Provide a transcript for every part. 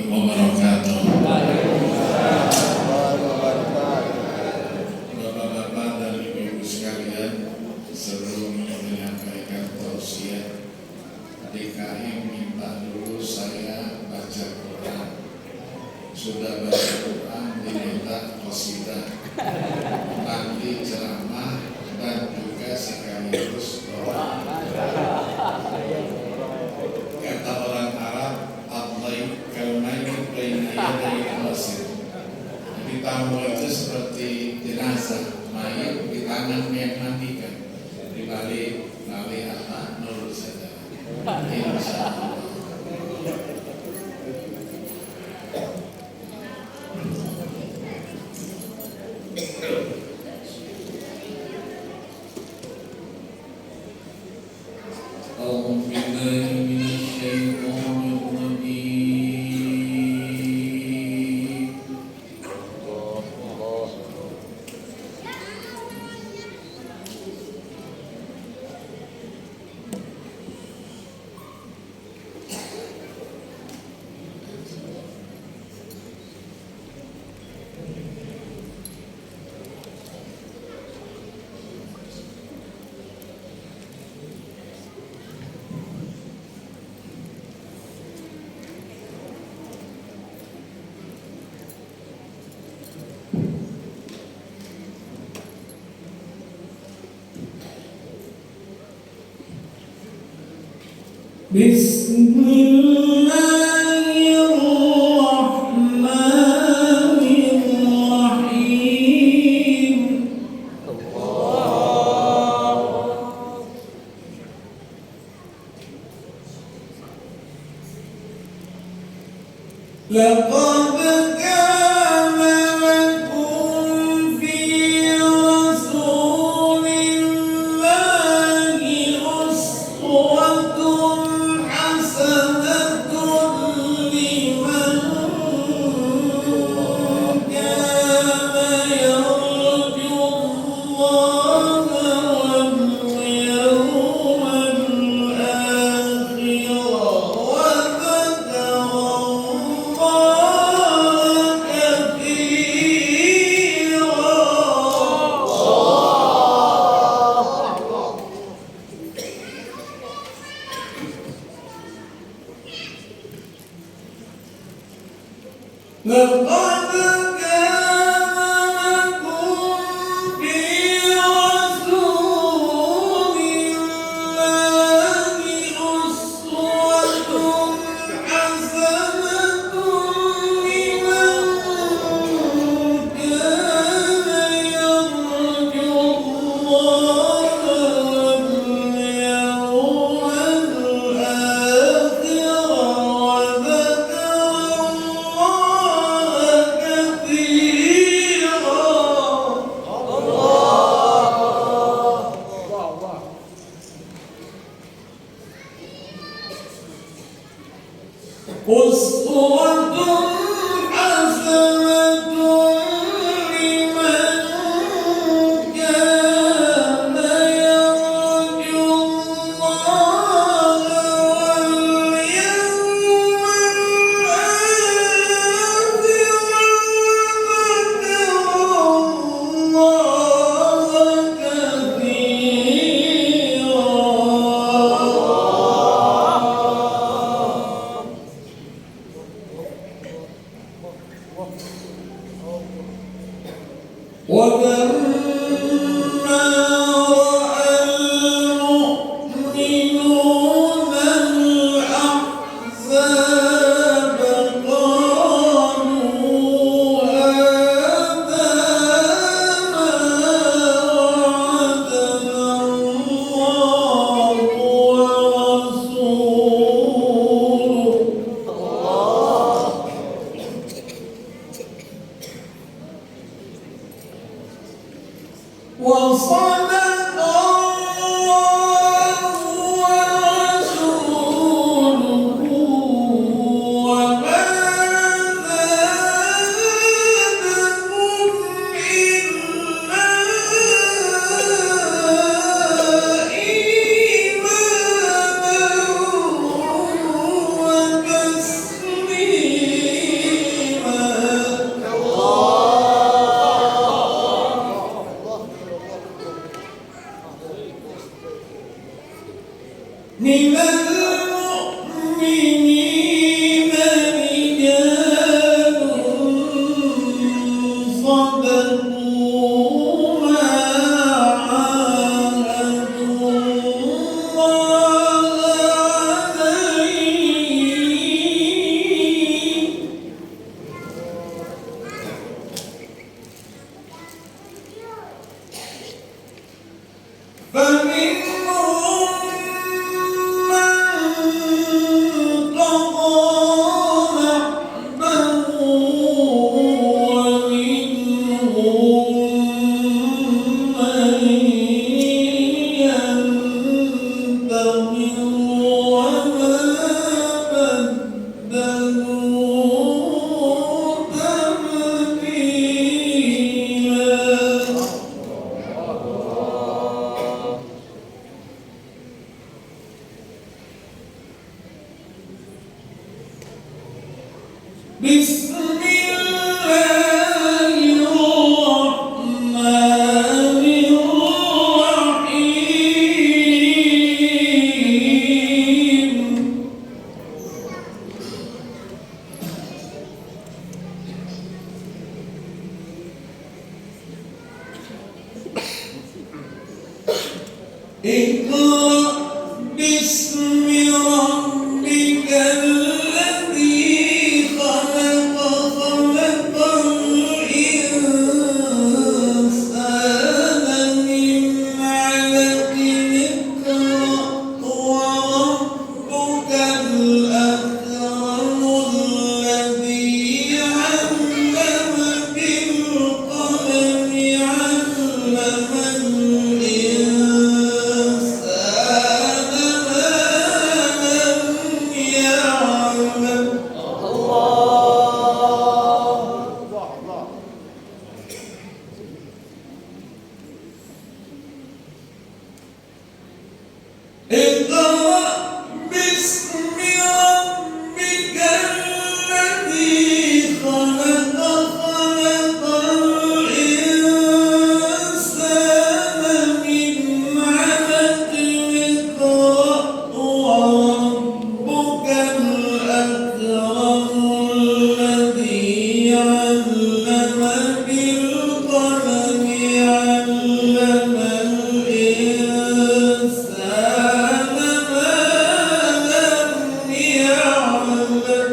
wabarakatuh. Bapak-bapak dan ibu-ibu sekalian, sebelum menyampaikan tausiah, DKI minta dulu saya baca Quran. Sudah baca Quran diminta qasidah, nanti ceramah dan juga sekaligus doa. Kata orang Arab, "Adlai kalmain baina yaday al-masjid." Jadi tamu itu seperti jenazah, mayat di tangan yang mandikan, di balik apa nurut saja. Insyaallah. Bismillahirrahmanirrahim. Laqad kana lakum fi rasulillahi uswatun hasanatun liman kana yarjullaha wal yawmal akhir wa لقد كان لكم في رسول الله أسوة حسنة لمن كان يرجو الله واليوم الآخر وذكر أسوة حسنة لمن كان يرجو الله واليوم الآخر وذكر الله ولما رأى المؤمنون الأحزاب قالوا هذا ما وعدنا الله ورسوله. بسم الله الرحمن الرحيم اقرأ باسم ربك الذي خلق خلق الإنسان من علق اقرأ وربك الأكرم الذي علم بالقلم علم الإنسان ما لم يعلم اقرأ باسم ربك الذي خلق خلق الإنسان من علق اقرأ وربك الأكرم الذي علم بالقلم علم الإنسان ما لم يعلم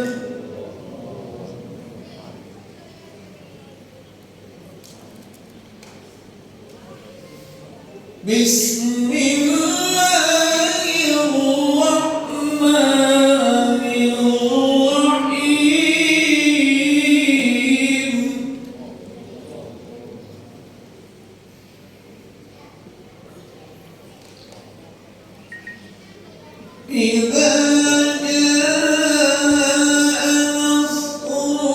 بسم الله الرحمن الرحيم إذا جاء نصر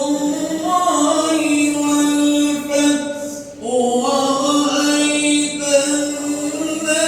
الله والفتح ورأيت الناس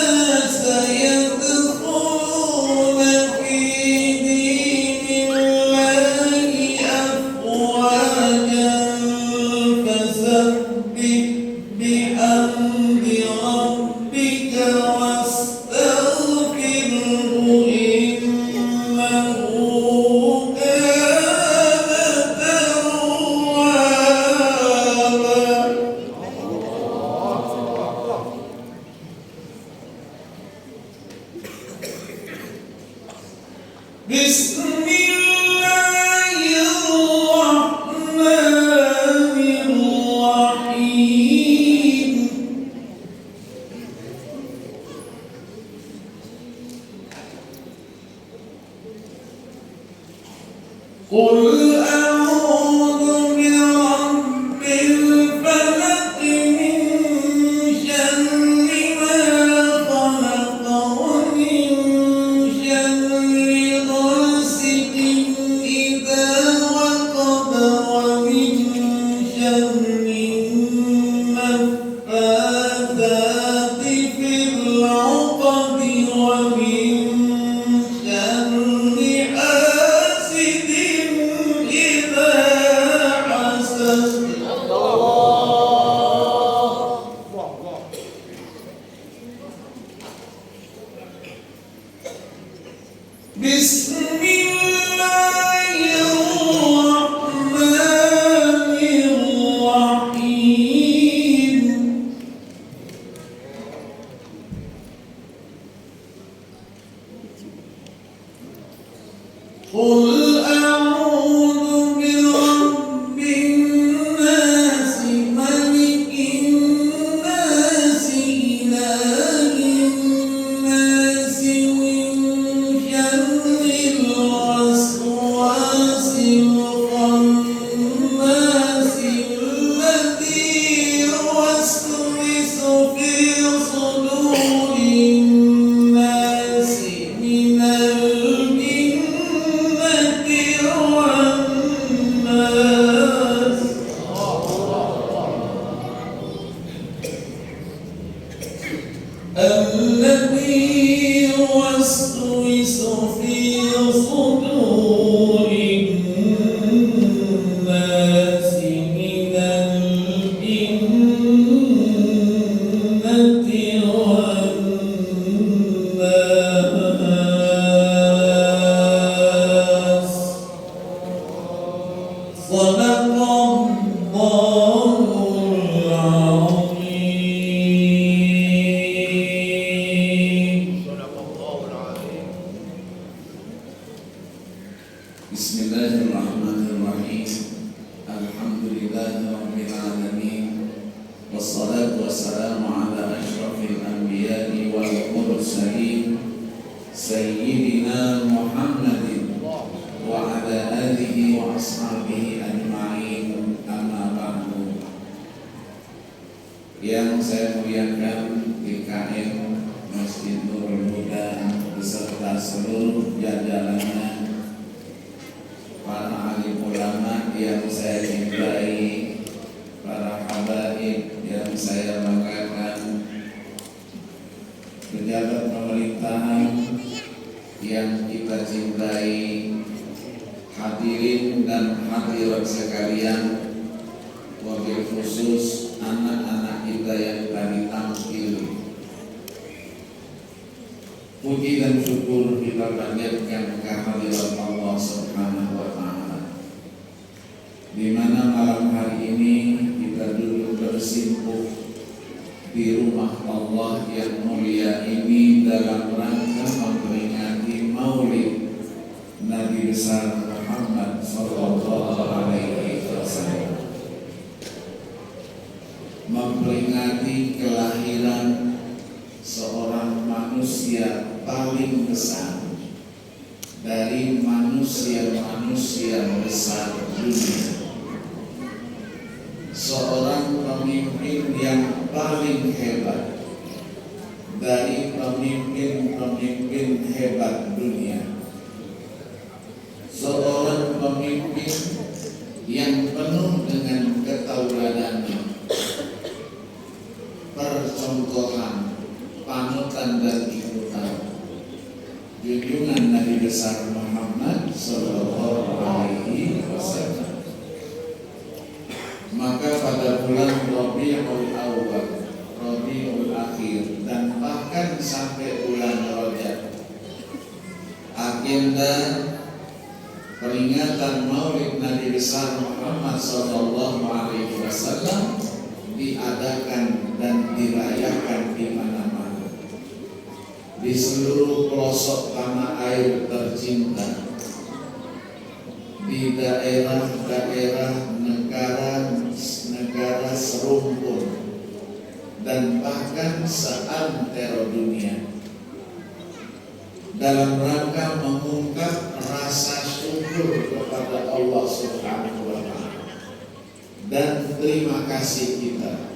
Sadaqallahul azim. Bismillahirrahmanirrahim. Alhamdulillahirabbil alamin. Wassalatu wassalamu ala asyrafil anbiya'i wal mursalin sayyidina Muhammadin wa ala alihi wa ashabihi ajma'in, amma ba'du. Yang saya muliakan DKM Masjid Nurul Huda beserta seluruh jajarannya, para alim ulama yang saya cintai, para habaib yang saya banggakan, pejabat pemerintahan yang kita cintai, hadirin dan hadirat sekalian, wabil khusus anak-anak kita yang tadi tampil. Puji dan syukur kita panjatkan kehadirat Allah Subhanahu wa Ta'ala, di mana malam hari ini kita duduk bersimpuh di rumah Allah yang mulia ini dalam rangka memperingati Maulid Nabi besar Muhammad sallallahu alaihi wasallam, memperingati kelahiran seorang manusia paling besar dari manusia-manusia besar dunia, seorang pemimpin yang paling hebat dari pemimpin-pemimpin hebat dunia, seorang pemimpin yang penuh dengan ketauladanan, percontohan, panutan dan ikutan, junjungan Nabi besar Muhammad sallallahu alaihi wasallam. Maka pada bulan Rabiul Awal, Rabiul Akhir, dan bahkan sampai bulan Rajab, agenda peringatan Maulid Nabi besar Muhammad sallallahu alaihi wasallam diadakan dan dirayakan di mana-mana, di seluruh pelosok tanah air tercinta, di daerah-daerah negara serumpun, dan bahkan seantero dunia, dalam rangka mengungkap rasa syukur kepada Allah Subhanahu wa Ta'ala dan terima kasih kita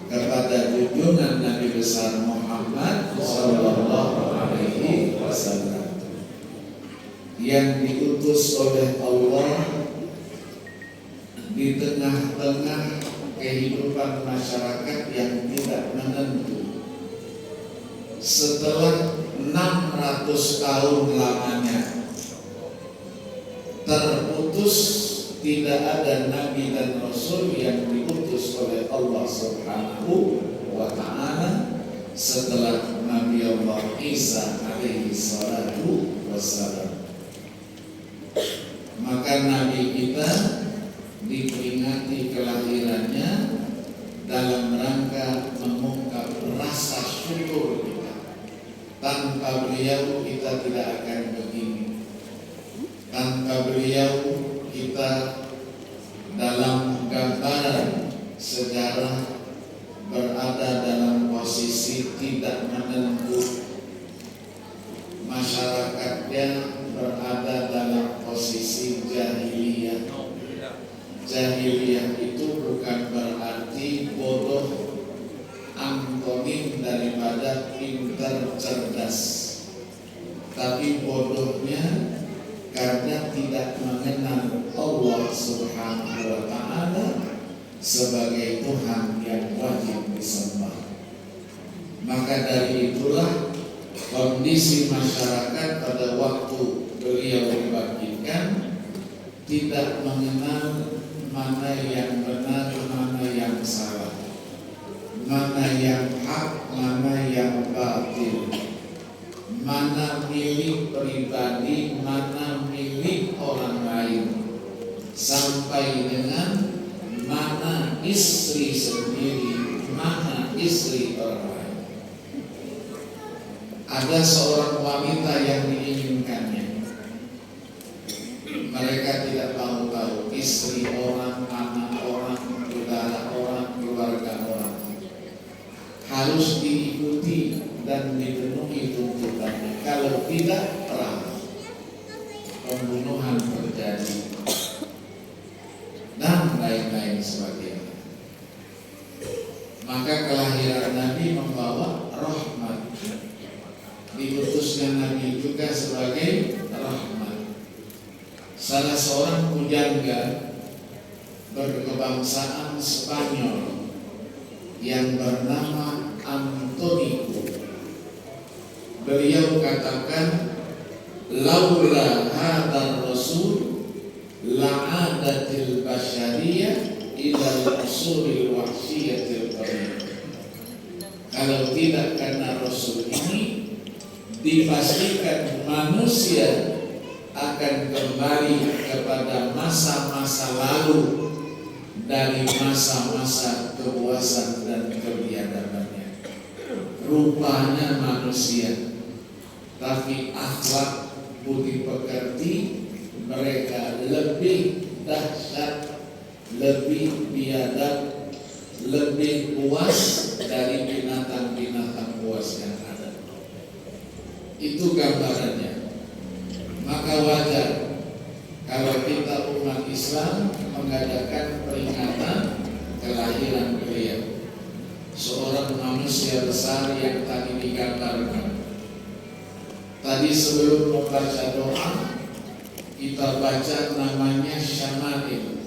kepada junjungan Nabi besar Muhammad sallallahu alaihi wasallam yang diutus oleh Allah di tengah-tengah kehidupan masyarakat yang tidak menentu. Setelah 600 tahun lamanya terputus, tidak ada nabi dan rasul yang diutus oleh Allah Subhanahu wa Ta'ala setelah Nabi Allah Isa alaihi salatu wassalam. Maka nabi kita diperingati kelahirannya dalam rangka mengungkap rasa syukur kita. Tanpa beliau kita tidak akan begini. Tanpa beliau kita dalam gambaran sejarah berada dalam posisi tidak menentu, masyarakatnya berada dalam posisi jahiliyah. Jahiliyah itu bukan berarti bodoh, antonim daripada pintar cerdas, tapi bodohnya karena tidak mengenal Allah Subhanahu wa Ta'ala sebagai Tuhan yang wajib disembah. Maka dari itulah kondisi masyarakat pada waktu beliau dibangkitkan tidak mengenal mana yang benar, mana yang salah, mana yang hak, mana yang batil, mana milik pribadi, mana milik orang lain. sampai dengan mana istri sendiri, mana istri orang lain. Ada seorang wanita yang diinginkannya. Mereka tidak tahu istri orang, anak orang, saudara orang, keluarga orang. Harus diikuti dan dipenuhi tuntutannya. Kalau tidak, perang, pembunuhan terjadi, dan lain-lain sebagainya. Maka kelahiran Nabi membawa rahmat. Diutusnya Nabi juga sebagai rahmat. Salah seorang pujangga berkebangsaan Spanyol yang bernama Antonico, beliau katakan, laula hadar rasul la'adatil basyariyah ila al-usulil wahsyiyatil qadim. Kalau tidak karena rasul ini, dipastikan manusia akan kembali kepada masa-masa lalu dari masa-masa kepuasan dan kebiadabannya. Rupanya manusia, tapi akhlak budi pekerti mereka lebih dahsyat, lebih biadab, lebih puas dari binatang-binatang puas yang ada. Itu gambarannya. Maka wajar kalau kita umat Islam mengadakan peringatan kelahiran beliau, seorang manusia besar yang tadi digambarkan. Tadi sebelum membaca doa, kita baca namanya Syama'il.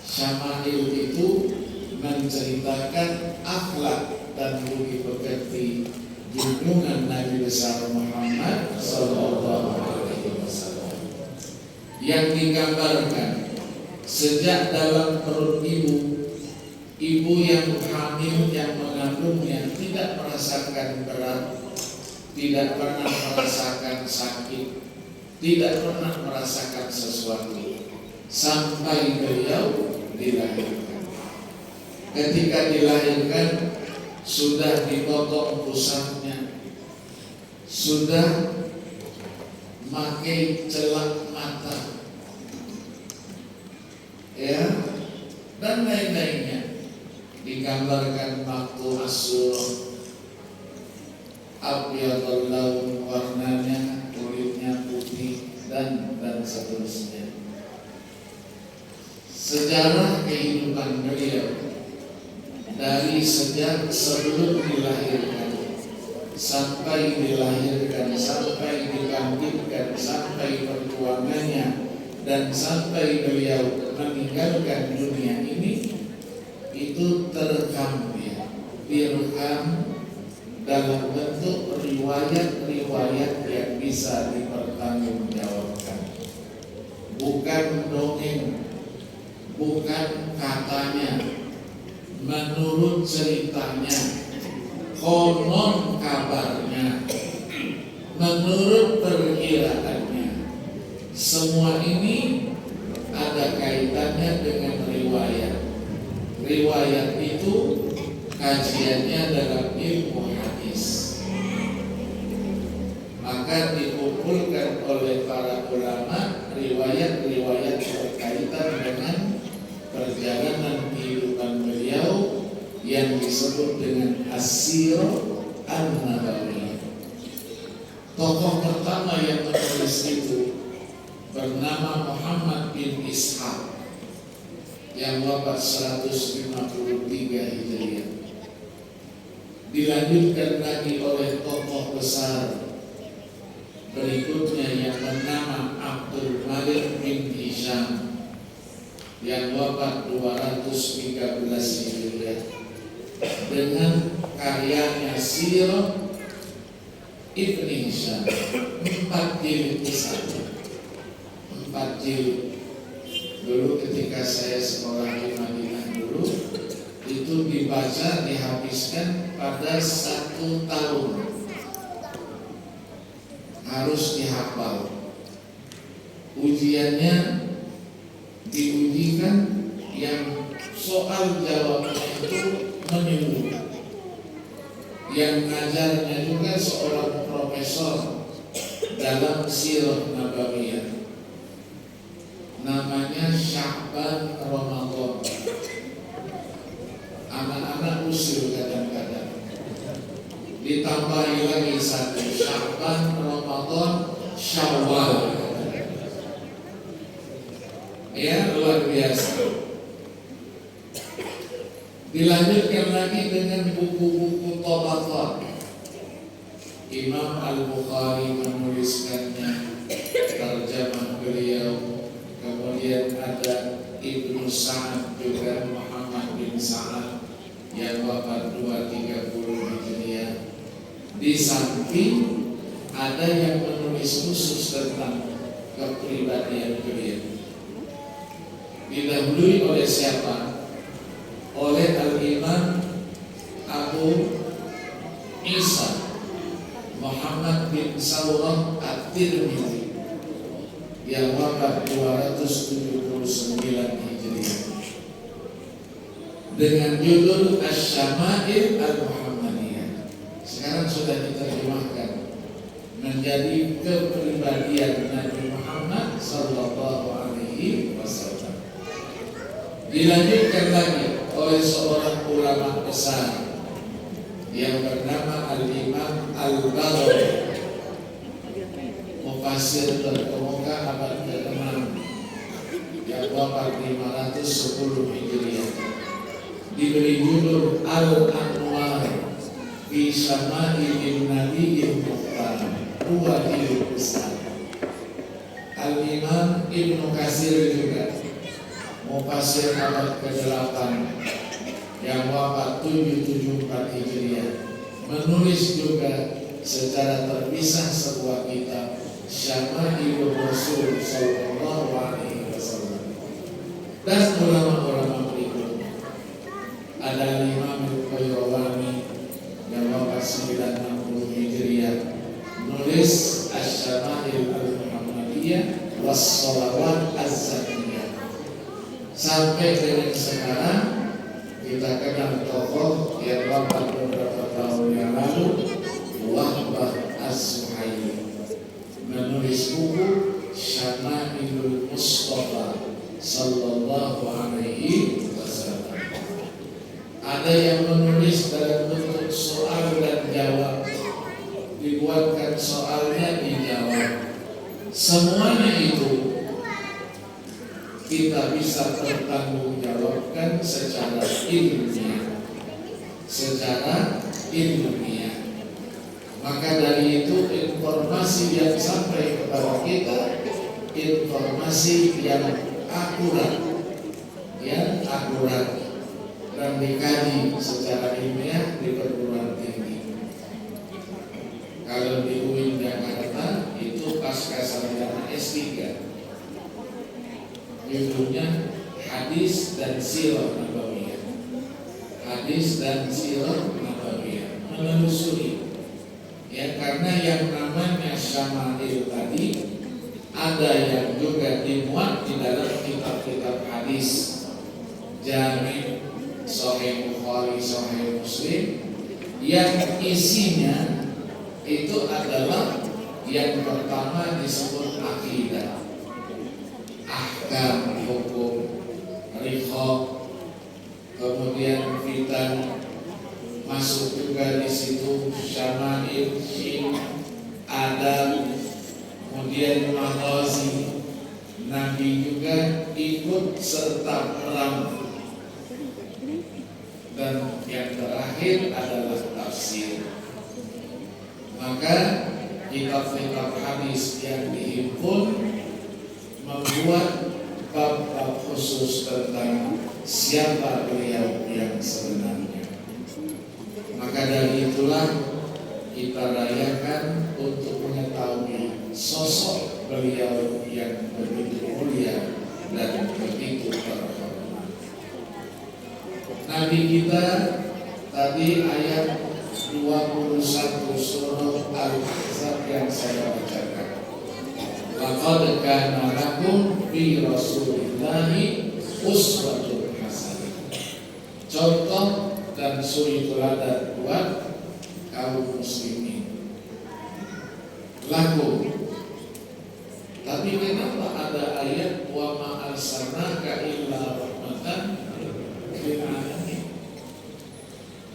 Syama'il itu menceritakan akhlak dan budi pekerti junjungan Nabi besar Muhammad sallallahu alaihi wasallam, yang digambarkan sejak dalam perut ibu yang hamil, yang mengandungnya tidak merasakan berat, tidak pernah merasakan sakit, tidak pernah merasakan sesuatu sampai beliau dilahirkan. Ketika dilahirkan sudah dipotong pusatnya, sudah pakai celak mata, ya, dan lain-lainnya. Digambarkan waktu asur, abyadul laun, warnanya, kulitnya putih, dan seterusnya. Sejarah kehidupan beliau dari sejak sebelum dilahirkan sampai dilahirkan, sampai dibangkitkan, sampai perjuangannya, dan sampai beliau meninggalkan dunia ini, itu terekam ya, direkam dalam bentuk riwayat-riwayat yang bisa dipertanggungjawabkan. Bukan dongeng, bukan katanya, menurut ceritanya, konon kabarnya, menurut perkiraannya. Semua ini ada kaitannya dengan riwayat. Riwayat itu kajiannya dalam ilmu hadis. Maka dikumpulkan oleh para ulama riwayat-riwayat berkaitan dengan perjalanan kehidupan beliau yang disebut dengan As-Sirah An-Nabawiyah. Tokoh pertama yang menulis itu bernama Muhammad bin Ishaq yang wafat 153 Hijriah. Dilanjutkan lagi oleh tokoh besar berikutnya yang bernama Abdul Malik bin Hisham yang wafat 213 Hijriah dengan karyanya Sirah Ibni Hisham, 4 jilid kisahnya, 4 jilid. Dulu ketika saya sekolah di Madinah dulu, itu dibaca, dihabiskan pada 1 tahun, harus dihafal. Ujiannya diujikan yang soal jawabnya itu menyeluruh, yang ngajarnya juga seorang profesor dalam sirah nabawiyah, namanya Sya'ban Ramadan. Anak-anak usil kadang-kadang, ditambahi lagi satu Sya'ban Ramadan Syawal. Ya, luar biasa. Dilanjutkan lagi dengan buku-buku Tabaqat. Imam Al-Bukhari menuliskannya, terjemah beliau. Kemudian ada Ibnu Sa'ad juga, Muhammad bin Sa'ad yang wafat 230 Hijriah. Di samping ada yang menulis khusus tentang kepribadian beliau. Didahului oleh siapa? Oleh Al-Imam Abu Isa Muhammad bin Sawrah At-Tirmidzi yang wafat 279 Hijriah dengan judul Asy-Syama'il Al-Muhammadiyah. Sekarang sudah diterjemahkan menjadi kepribadian Nabi Muhammad sallallahu alaihi wasallam. Dilanjutkan lagi oleh seorang ulama besar yang bernama Al-Imam Al-Baghawi, mufassir terkemuka abad ke-6 yang wafat 510 Hijriah, diberi judul Al-Anwar fi Syama'il Nabiyil Mukhtar, dua jilid besar. Al-Imam Ibnu Katsir juga, mufassir abad ke-8 yang wafat 774 Hijriah, menulis juga secara terpisah sebuah kitab Syama'ilur Rasul sallallahu alaihi wasallam. Dan ulama-ulama berikut ada Imam Al-Qayrawani yang wafat 960 Hijriah, menulis Asy-Syama'il Al-Muhammadiyah was-Shalawat Az-Zakiyah. Sampai dengan sekarang kita kenal tokoh yang wafat beberapa tahun yang lalu, Wahbah As-Suhaili, menulis buku Syama'ilul Mustafa sallallahu alaihi wasallam. Ada yang menulis dalam bentuk soal dan jawab, dibuatkan soalnya dijawab. Semuanya itu kita bisa pertanggungjawabkan secara ilmiah. Maka dari itu informasi yang sampai kepada kita informasi yang akurat, dan dikaji secara ilmiah di perguruan tinggi. Kalau di UIN Jakarta itu pasca sarjana S3, judulnya Hadis dan Sirah Nabawiyah. Hadis dan Sirah Nabawiyah, menelusuri. Ya, karena yang namanya Syama'il tadi ada yang juga dimuat di dalam kitab-kitab hadis, Jami', Sahih Bukhari, Sahih Muslim, yang isinya itu adalah yang pertama disebut akidah, ahkam, hukum, riqab, kemudian fitan, masuk juga di situ syama'il, adab, kemudian maghazi. Nabi juga ikut serta perang, dan yang terakhir adalah tafsir. Maka kitab-kitab hadis yang dihimpun membuat bab-bab khusus tentang siapa beliau yang sebenarnya. Maka dari itulah kita rayakan untuk mengetahui sosok beliau yang begitu mulia dan begitu terhormat. Nabi kita tadi ayat 21 surah Al-Ahzab yang saya bacakan. laqad kana lakum fi Rasulillahi uswatun hasanah. Contoh dan suri teladan buat kaum muslimin. Laku. Tapi kenapa ada ayat wa ma arsalnaka illa rahmatan lil alamin?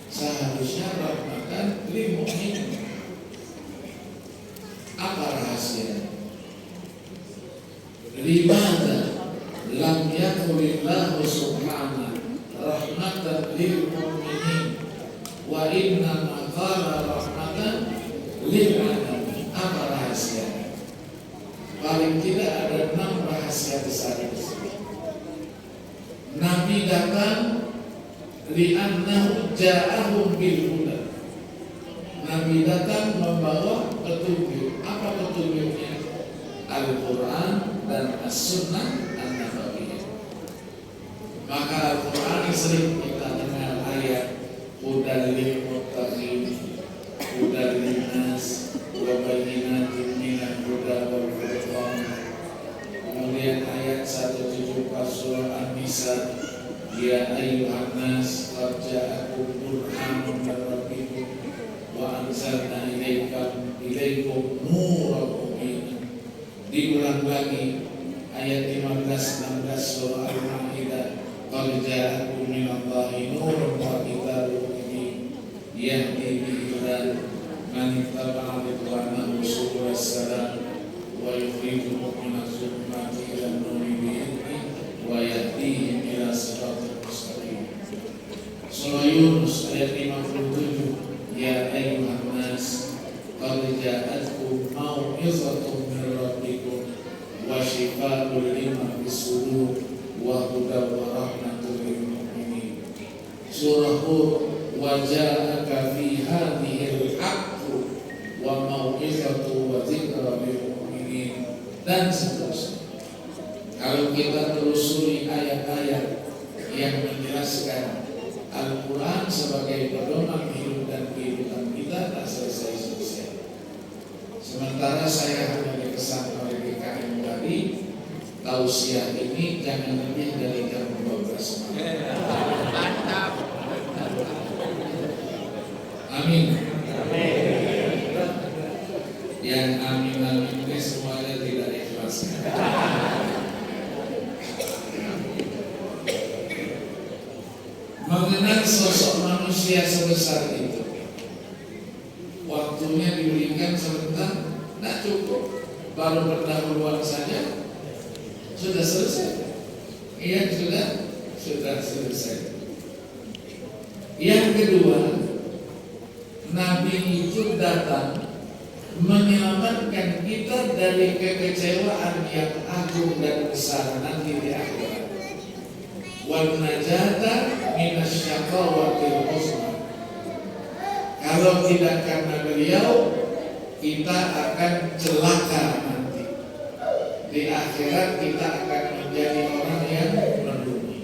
Seharusnya rahmatan lil mukminin. Apa rahasianya? Limana lam yakulillahu subhanahu rahmatan lil mu'minin wa inna ma qala rahmatan lil alamin. Apa rahasianya? Paling tidak ada 6 rahasia besar di sini. Nabi datang li'annahu ja'ahum bil huda. Nabi datang membawa petunjuk. Apa petunjuknya? Al-Quran dan As-Sunnah An-Nabawiyah. Maka Al-Quran sering kita dengar ayat hudal lil muttaqin, hudal linnas, wa bayyinatin minal huda wal furqan. Kemudian ayat 174 surah An-Nisa, ya ayyuhan nas qad ja'akum burhanun min rabbikum wa anzalna ilaikum nuran mubina. Diulang lagi ayat 15-16 surah Al-Maidah, qad ja'akum minallahi nurun wa kitabun mubin yahdi bihi man ittaba'a ridwanahu subulas salam wa yukhrijuhum minadh dhulumati ilan nuri bi'idhnihi wa yahdihim ila siratal mustaqim. Surah Yunus ayat 57, ya ayyuhan nas qad ja'atkum mau'izatun min rabbikum wa shifaa'un lima fis sudur wa hudan wa rahmatun lil mu'minin. Surah Hud, wa ja'aka fi hadhil haqqu wa mau'izatu wa dzikra lil mu'minin, dan seterusnya. Kalau kita telusuri ayat-ayat yang menjelaskan Al-Quran sebagai pedoman hidup dan kehidupan kita, tak selesai-selesai. Sementara saya hanya dipesan oleh GKM tadi, tausiah ini jangan lebih dari jam 12 malam. Amin. Yang amin-amin ini semuanya tidak ikhlas. Mengenal sosok manusia sebesar itu, waktunya diberikan sebentar, tidak cukup. Baru pendahuluan saja sudah selesai. Iya, sudah selesai. Yang kedua, Nabi itu datang menyelamatkan kita dari kekecewaan yang agung dan besar nanti di akhirat. Wal najata minasyaqawatil husna. Kalau tidak karena beliau, kita akan celaka nanti. Di akhirat kita akan menjadi orang yang merugi.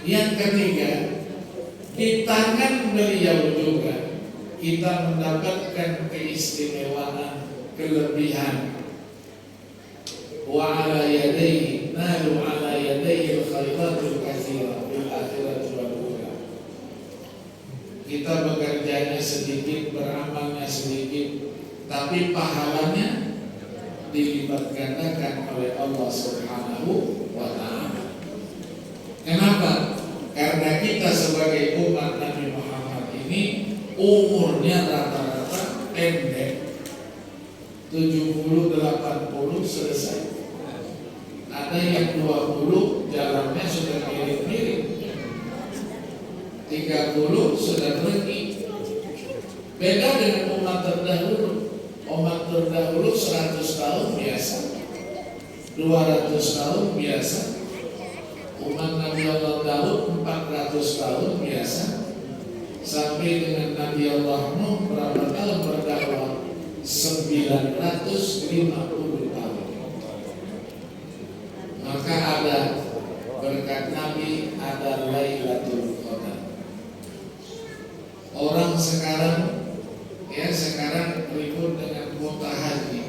Yang ketiga, di tangan beliau juga kita mendapatkan keistimewaan, kelebihan. Wa ala yadayhi nalu ala yadayhi al-khairatul katsira fil akhirati wal ula. Kita bekerjanya sedikit, beramalnya sedikit, tapi pahalanya dilipat gandakan oleh Allah Subhanahu wa ta'ala. Kenapa? Karena kita sebagai umat Nabi Muhammad ini umurnya rata-rata pendek, 70-80 selesai. Ada yang 20 jalannya sudah mirip-mirip, 30 sudah pergi. Beda dengan umat terdahulu. Umat terdahulu 100 tahun biasa, 200 tahun biasa. Umat Nabi Allah Daud 400 tahun biasa. Sampai dengan Nabi Allah Nuh berapa tahun berdakwah? 950 tahun. Maka ada berkat Nabi, ada Lailatul Qadar. Orang sekarang ribut dengan kuota haji.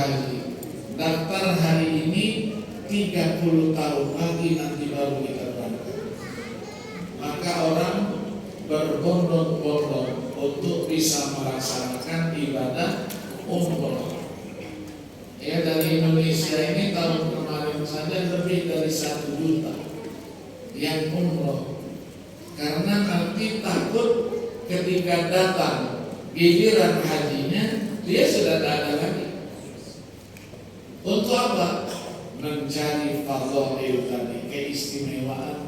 haji, daftar hari ini 30 tahun lagi nanti baru kita berangkat. Maka orang berbondong-bondong untuk bisa melaksanakan ibadah umroh. Ya, dari Indonesia ini tahun kemarin saja lebih dari 1 juta yang umroh. Karena nanti takut ketika datang giliran hajinya dia sudah tidak ada lagi. Untuk apa? Mencari fadhail tadi, keistimewaan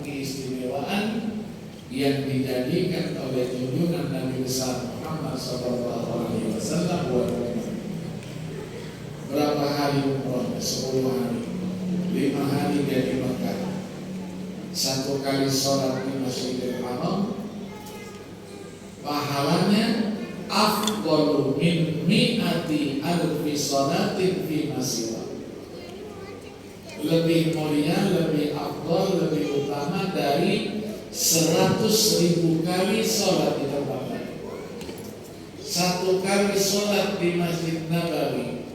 yang dijadikan oleh junjungan Nabi besar Muhammad SAW buat mereka. Berapa hari umrohnya? 10 hari, 5 hari dari Mekah. 1 kali sholat di Masjidil Haram, pahalanya afdalu min mi'ati alfi sholatin fi masiwa. Lebih mulia, lebih afdal, lebih utama dari 100.000 kali sholat di tempat lain. 1 kali sholat di Masjid Nabawi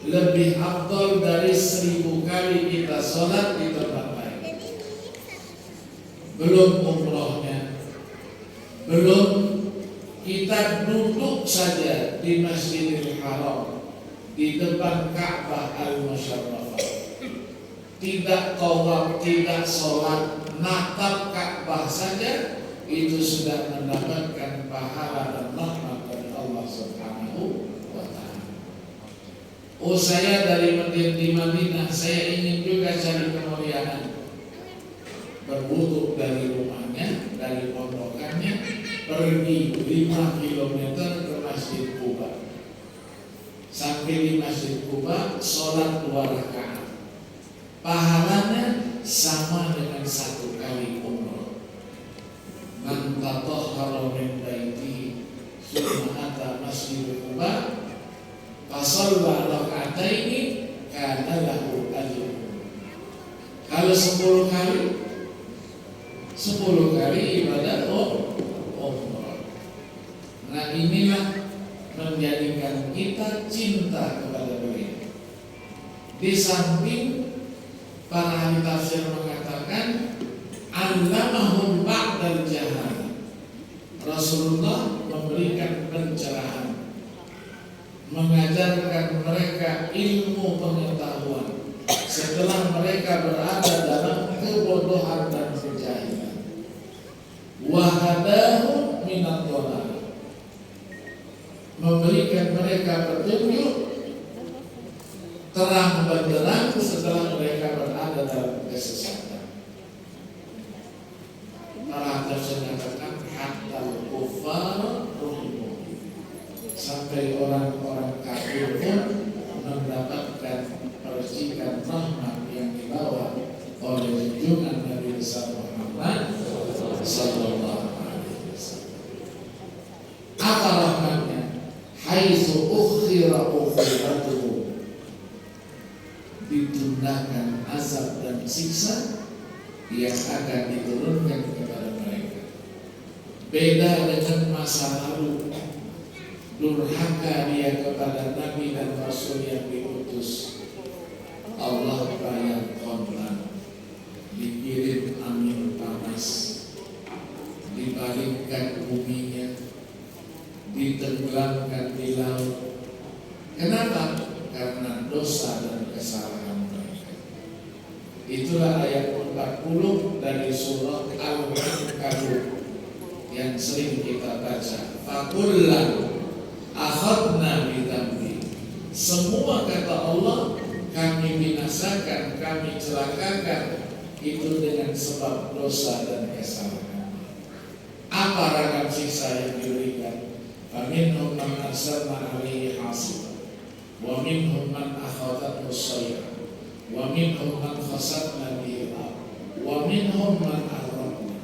lebih afdal dari 1000 kali kita sholat di tempat lain. Belum umrohnya, belum kita duduk saja di Masjidil Haram di depan Ka'bah Al-Musyarrafah, tidak tawaf, tidak sholat, natap Ka'bah saja itu sudah mendapatkan pahala dan rahmat dari Allah Subhanahu wa Ta'ala. Oh, saya dari Madinah, saya ingin juga cari kemuliaan. Berwudu dari rumahnya, dari pondokannya, pergi 5 km ke Masjid Quba. Sampai di Masjid Quba, sholat 2 rakaat. Pahalanya sama dengan 1 kali umroh. Man tatahhara min baiti tsumma ata Masjid Quba fa shalla rak'ataini kana lahu ajrun. Kalau 10 kali ibadah umroh. Nah, inilah menjadikan kita cinta kepada beliau. Di samping para ahli tafsir mengatakan allamahum ba'dal jahalah. Rasulullah memberikan pencerahan, mengajarkan mereka ilmu pengetahuan setelah mereka berada dalam kebodohan dan kejahilan. Wa hadahum minad dhalal, memberikan mereka petunjuk terang benderang setelah mereka berada dalam kesesatan. Para tafsir mengatakan hatta kufar ruhimu, sampai orang-orang kafir pun mendapatkan percikan rahmat yang dibawa oleh junjungan Nabi besar Muhammad sallallahu alaihi wasallam. Apa rahmatnya? Haitsu ukhira ukhiratuhu, ditundahkan azab dan siksa yang akan diturunkan kepada mereka. Beda dengan masa lalu, durhaka dia kepada Nabi dan Rasul yang diutus. Allah bayar kontan, dikirim angin panas, dibalikkan buminya, ditenggelamkan di laut. Kenapa? Karena dosa dan kesalahan mereka. Itulah ayat 40 dari surah Al-Ankabut yang sering kita baca. Fakullan akhadna bidambi. Semua kata Allah kami binasakan, kami celakakan itu dengan sebab dosa dan kesalahan. Apa ragam siksa yang diberikan? Faminhum man arsalna alaihi hasiban, wa minhum man akhadathu as-sayhah, wa minhum man khasafna bihi al-ardh, wa minhum man aghraqna,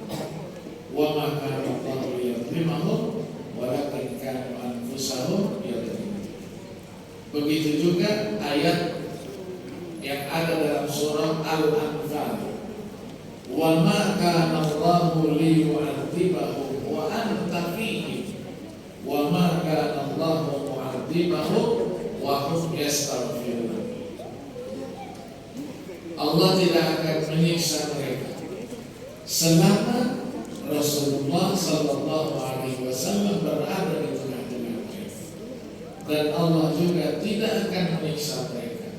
wa ma kana Allahu liyadhlimahum walakin kanu anfusahum yadhlimun. Begitu juga ayat yang ada dalam surah Al-Anfal, wa ma kana Allahu liyu'adzibahum wa anta fihim wa ma kana Allahu mu'adzibahum wa hum yastaghfirun. Allah tidak akan menyiksa mereka selama Rasulullah Sallallahu Alaihi Wasallam berada di tengah-tengah mereka, dan Allah juga tidak akan menyiksa mereka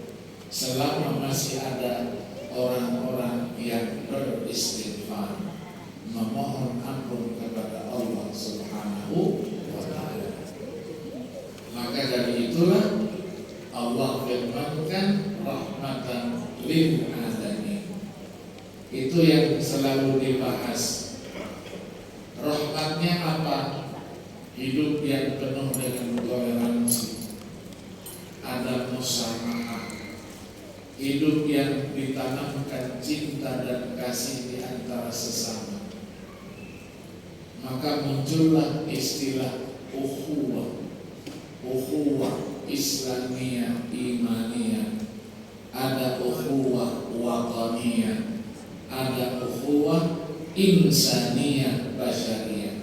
selama masih ada orang-orang yang beristighfar, memohon ampun kepada Allah Subhanahu wa Ta'ala. Maka dari itulah Allah firmankan rahmatan lil alamin. Itu yang selalu dibahas. Rahmatnya apa? Hidup yang penuh dengan toleransi, ada musamaha, hidup yang ditanamkan cinta dan kasih di antara sesama. Maka muncullah istilah ukhuwah, ukhuwah Islamiyah, imaniyah, ada ukhuwah wataniyah, ada ukhuwah insaniyah, basyariyah.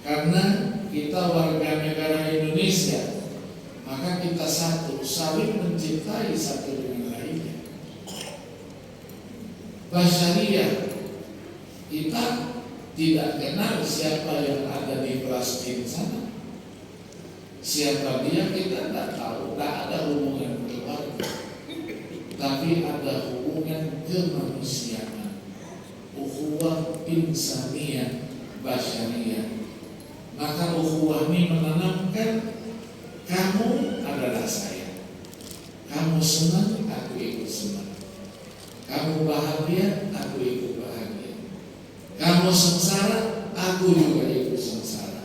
Karena kita warga negara Indonesia, maka kita satu, saling mencintai satu dengan lainnya. Basyariyah, kita tidak kenal siapa yang ada di Palestina sana. Siapa dia kita tidak tahu, tidak ada hubungan keluarga, tapi ada hubungan kemanusiaan, ukhuwah insaniyah, basyariyah. Maka ukhuwah ini menanamkan kamu adalah saya, kamu senang, aku ikut senang, kamu bahagia, aku ikut bahagia, kamu sengsara, aku juga ikut sengsara,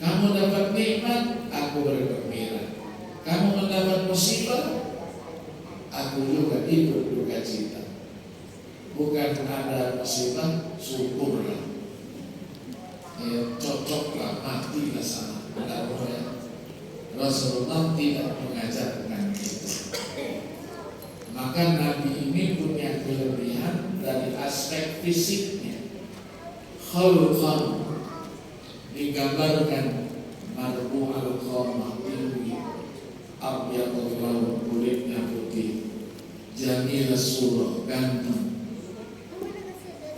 kamu dapat nikmat, aku bergembira, kamu mendapat musibah, aku juga ikut duka cita. Bukan ada musibah, syukurlah, cocoklah, matilah sana. Rasulullah tidak mengajarkan itu. Maka Nabi ini punya kelebihan dari aspek fisiknya. Khulqan, digambarkan marbu al-qamah, tinggi, abyadul laut, kulitnya putih, jamil surah, ganteng,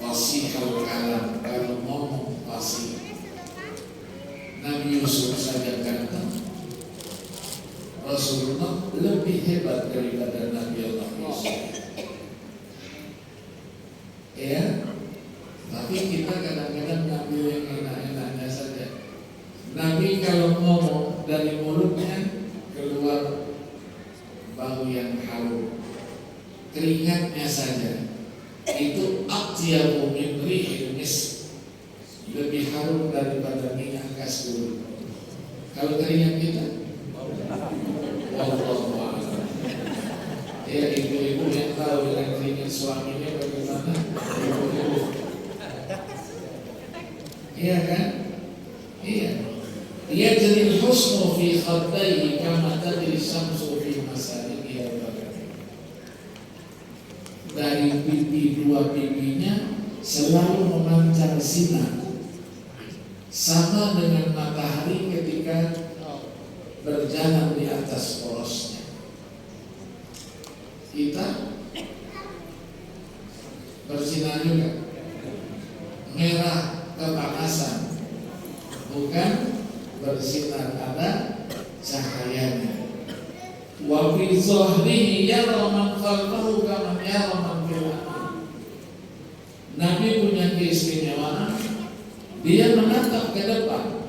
fasihul kalam, kalau ngomong fasih. Nabi Yusuf saja ganteng, Rasulullah lebih hebat daripada Nabi Allah Yusuf. Ya, tapi kita kadang-kadang ngambil yang enak-enaknya saja. Nabi kalau ngomong dari mulutnya keluar bau yang harum, keringatnya saja itu atyabu min rihil misk, lebih harum daripada minyak kasturi. Kalau keringat kita, Wallahu a'lam. Ya, ibu-ibu yang tahu dengan keringat suaminya bagaimana, ibu-ibu. Iya kan? Iya. Dia jadi husnu fi khaddaihi kama tadri syamsu fi masariqiha wa baghriha. Dari pipi, dua pipinya selalu memancar sinar, sama dengan matahari ketika berjalan di atas porosnya. Kita bersinar juga, merah kepanasan, bukan bersinar, ada cahayanya. Wa fi zahrihi yara man khalfahu kama yara man fil amin. Nabi punya keistimewaan, dia menatap ke depan,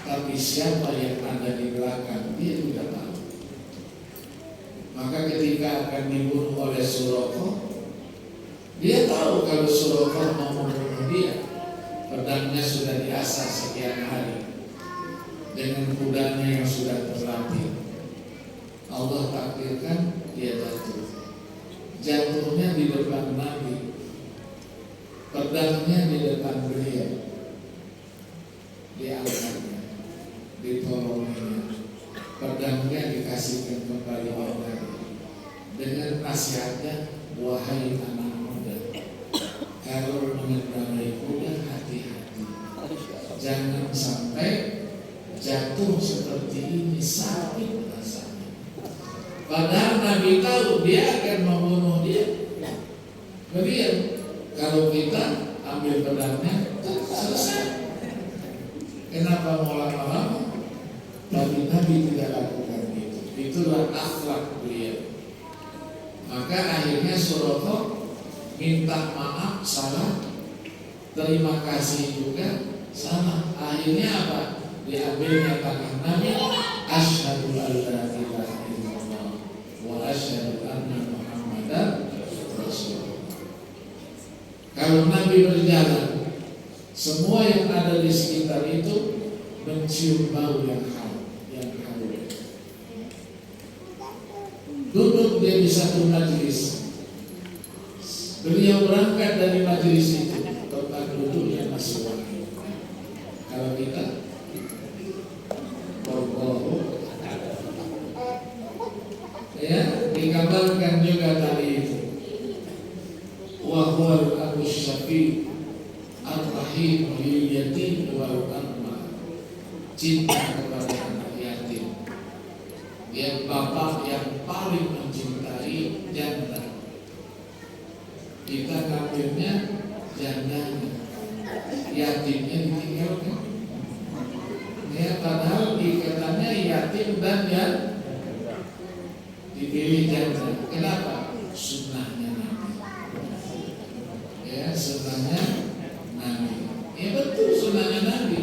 tapi siapa yang ada di belakang dia juga tahu. Maka ketika akan dibunuh oleh Suraqah, dia tahu kalau Suraqah mau membunuh dia. Pedangnya sudah diasah sekian hari dengan kudanya yang sudah terlatih. Allah takdirkan dia jatuh. Jatuhnya di depan Nabi, pedangnya di depan beliau, diangkatnya, ditolonginya, pedangnya dikasihkan kembali Nabi dengan nasihatnya, wahai anak muda, kalau mengendarai kuda hati-hati, jangan sampai jatuh seperti ini sakit rasanya. Padahal Nabi tahu dia akan membunuh dia. Kemudian kalau kita ambil pedangnya selesai. Kenapa mau lama-lama? Tapi Nabi tidak lakukan itu. Itulah akhlak beliau. Maka akhirnya Suraqah minta maaf salah, terima kasih juga salah. Akhirnya apa? Diambilnya tangan Nabi, asyhadu an la ilaha illallah wa asyhadu anna Muhammadan Rasulullah. Kalau Nabi berjalan, semua yang ada di sekitar itu mencium bau yang harum. Duduk dia di satu majelis. Beliau berangkat dari majelis itu, tempat duduknya masih wangi. Kalau kita ya, dikabarkan juga tadi itu. Wa huwal Syafi' ar-Rahim lil yatim wal arma. Cinta kepada anak yatim. Yang bapak yang paling mencintai janda. Kita ngambilnya jandanya, yatimnya ditinggalkan. Ya, padahal ikatannya yatim dan dipilih janda. Kenapa? Sunnahnya Nabi. Ya, sunnahnya Nabi. Ya betul sunnahnya Nabi.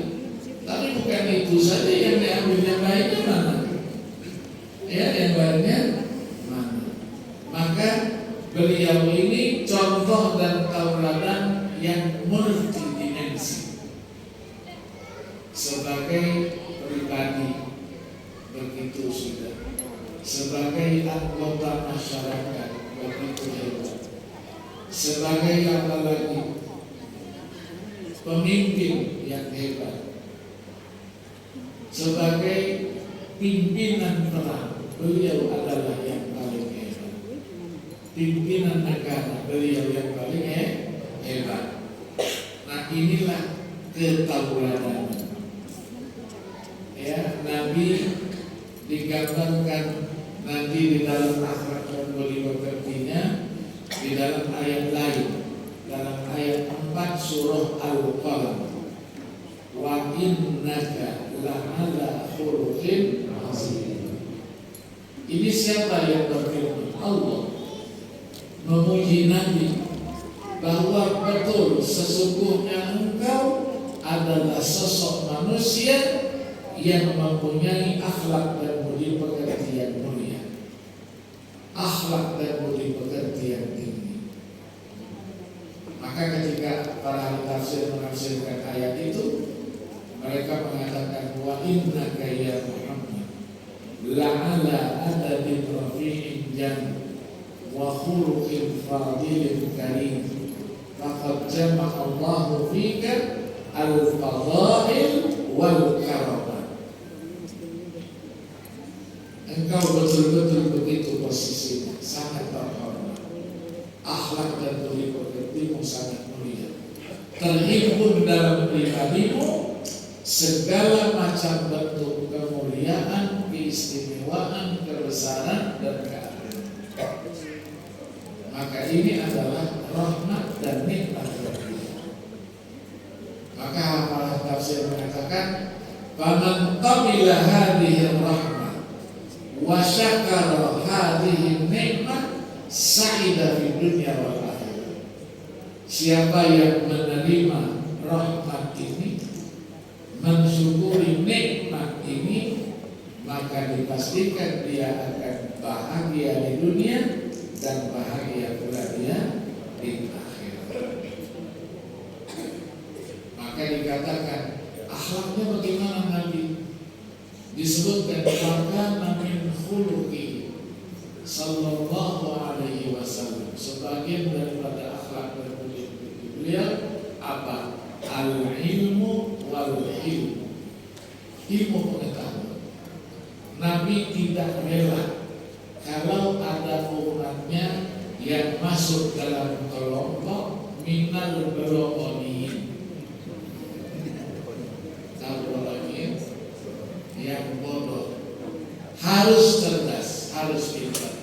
Tapi bukan itu saja yang diambil, yang lainnya mana? Ya, yang lainnya mana? Maka beliau ini contoh dan tauladan yang multidimensi. Sebagai pribadi begitu sudah, sebagai anggota masyarakat begitu hebat, sebagai apa lagi, pemimpin yang hebat, sebagai pimpinan perang beliau adalah yang paling hebat. Pimpinan negara beliau yang paling hebat. Nah, inilah ketauladan. Ya, Nabi digambarkan nanti di dalam akhlak yang beliau bekertinya di dalam ayat lain, dalam ayat 4 surah Al-Qalam. Wa innaka la'ala khuluqin azim. Ini siapa yang berfirman? Allah memuji Nabi bahwa betul sesungguhnya engkau adalah sosok manusia yang mempunyai akhlak dan budi pekerti yang mulia, akhlak dan budi pekerti yang tinggi. Maka ketika para ahli tafsir menafsirkan ayat itu, mereka mengatakan wa innaka ya Muhammad la'ala adabin rafi'in jan wa khuluqin fadilin karim faqad jama'a Allahu fika al-fadail wal karamah. Engkau betul-betul begitu posisinya, sangat terhormat. Akhlak dan budi pekertimu sangat mulia. Terhimpun dalam pribadimu segala macam bentuk kemuliaan, keistimewaan, kebesaran dan keagungan. Maka ini adalah rahmat dan nikmat dari Dia. Maka para tafsir mengatakan, "Faman qabila hadhihi rahmah wa syakara hadhihi nikmah sa'ida fid dunya wal akhirah." Siapa yang menerima rahmat ini, mensyukuri nikmat ini, maka dipastikan dia akan bahagia di dunia dan bahagia pula dia di akhirat. Maka dikatakan akhlaknya bagaimana Nabi? Disebutkan maka min khuluqi sallallahu alaihi wasallam. Sebagian daripada akhlak dan budi beliau apa? Al-ilmu wal-hilm. Ilmu pengetahuan. Nabi tidak rela kalau ada umatnya yang masuk dalam kelompok minal berokoniin. Tahu lagi? yang bodoh. Harus cerdas, harus pintar.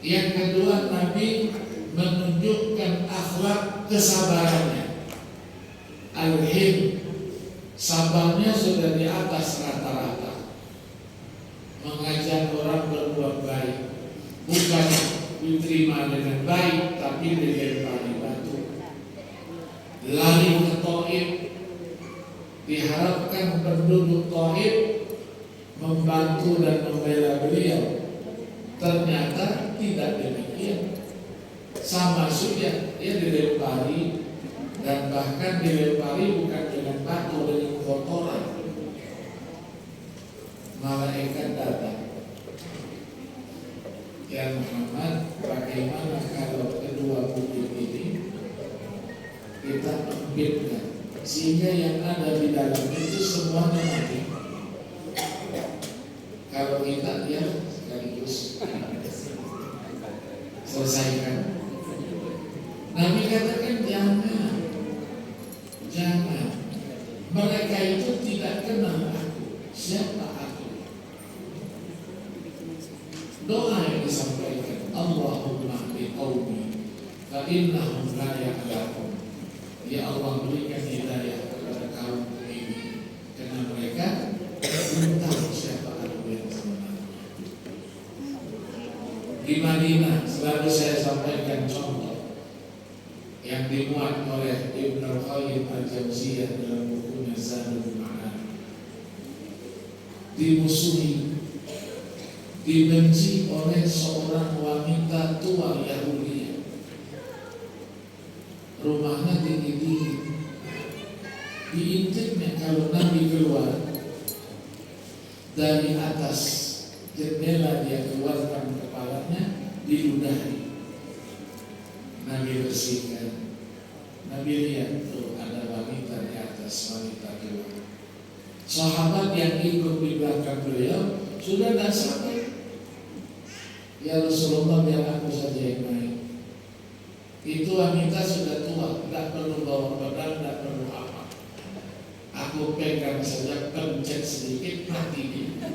Yang kedua, Nabi menunjukkan akhlak kesabarannya. Al-Him, sabarnya sudah di atas rata-rata. Mengajak orang berbuat baik, bukan diterima dengan baik, tapi dilempari batu. Lari ke Taif, diharapkan penduduk Taif membantu dan membela beliau. Ternyata tidak demikian. Sama saja dia dilempari, dan bahkan dilempari bukan dengan batu, dengan kotoran. Malaikat datang. Ya Muhammad, bagaimana kalau kedua bukit ini kita empitkan sehingga yang ada di dalam itu semuanya mati? Kalau kita ya sekaligus selesaikan. Nabi katakan jangan. Mereka itu tidak kenal aku. Siapa aku? Doa yang disampaikan, Allahumma biqaumi fa innahum la ya'lamun. Ya Allah, berikan hidayah kepada kaum ini karena mereka belum tahu siapa aku yang sebenarnya. Di Madinah selalu saya sampaikan contoh yang dimuat oleh Ibnu Al-Qayyim Al-Jauziyah dalam bukunya Zadul Ma'ad. Dimusuhi, dibenci oleh seorang wanita tua Yahudi. Rumahnya tinggi-tinggi. Diintipnya kalau Nabi keluar dari atas jendela, dia keluarkan kepalanya, diludahi. Nabi bersihkan. Nabi lihat tuh ada wanita di atas, wanita keluar. Sahabat yang ikut di belakang beliau sudah tidak sabar. Ya Rasulullah, biar aku saja yang naik. Itu wanita sudah tua, tidak perlu bawa pedang, tidak perlu apa. Aku pegang saja, pencet sedikit, mati dia.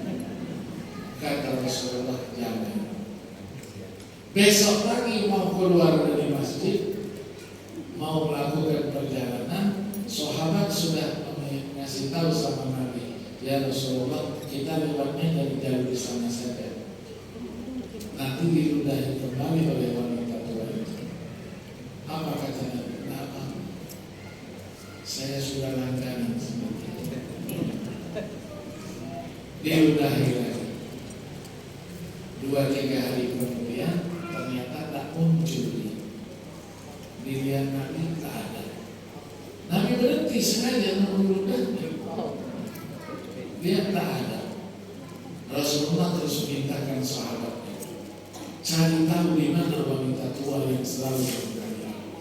Kata Rasulullah, jangan. Besok lagi mau keluar dari masjid, mau melakukan perjalanan, sahabat sudah mengasih tahu sama Nabi, ya Rasulullah, kita lewatnya dari jalur di sana saja. Nanti diludahi kembali oleh wanita tua itu. Apa kata Nabi? Kenapa? Saya sudah langganan seperti itu. Diludahi lagi. 2-3 hari kemudian ternyata tak muncul dia. Dilihat Nabi tak ada. Nabi berhenti sengaja meludahnya. Dia tak ada. Rasulullah terus mintakan sahabatnya, cari tahu di mana wanita tua yang selalu berkali aku.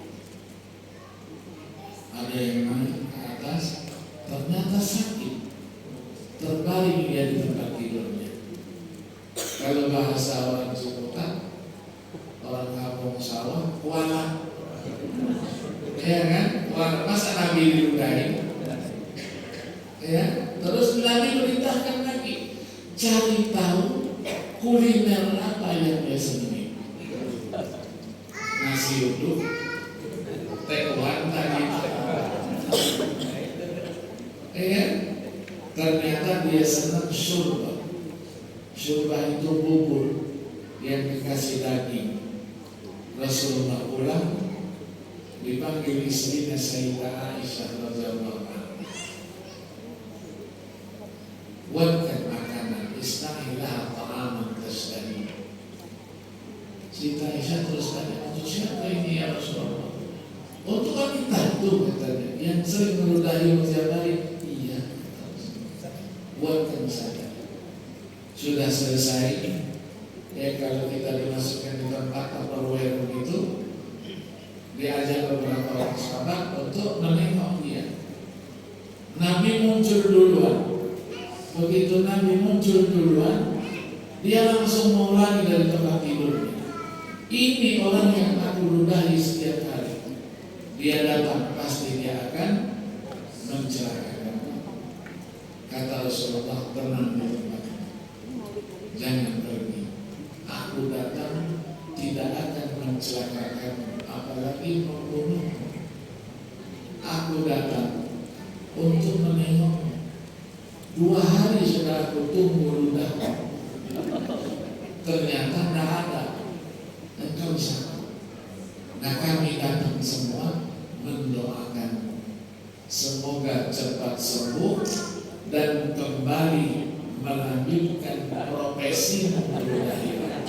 Ada yang naik ke atas, ternyata sakit, terbaring dia di tempat tidurnya. Kalau bahasa orang Sumatera, orang kampung sawah, kuala. Ya kan? Kuala. Masa Nabi diludahi? Ya. Terus Nabi perintahkan lagi, cari tahu kuliner apa yang dia senangi. Nasi uduk, tekwan tadi. Ya. Ternyata dia senang syurba. Syurba itu bubur yang dikasih daging. Rasulullah pulang, dipanggil istrinya Sayyidah Aisyah radhiyallahu anha. Buatkan makanan, istahilah ta'aman tasdahi. Sayyidah Aisyah terus tanya, untuk siapa ini ya Rasulullah? Untuk wanita itu katanya, yang sering meludahi setiap hari. Iya, buatkan saja. Sudah selesai. Ya, kalau kita dimasukkan di tempat Tupperware begitu, diajak beberapa orang sahabat untuk menengok dia. Nabi muncul duluan. Begitu Nabi muncul duluan, dia langsung mau lari dari tempat tidurnya. Ini orang yang aku ludahi setiap hari. Dia datang, pasti dia akan mencelakakan. Kata Rasulullah, tenang di tempat, jangan pergi. Aku datang tidak akan mencelakakan, apalagi membunuh. Aku datang untuk menengok. 2 hari sudah aku tunggu ludah, ternyata tidak ada. Engkau siapa? Nah, kami datang semua mendoakan semoga cepat sembuh dan kembali melanjutkan profesi membudaya.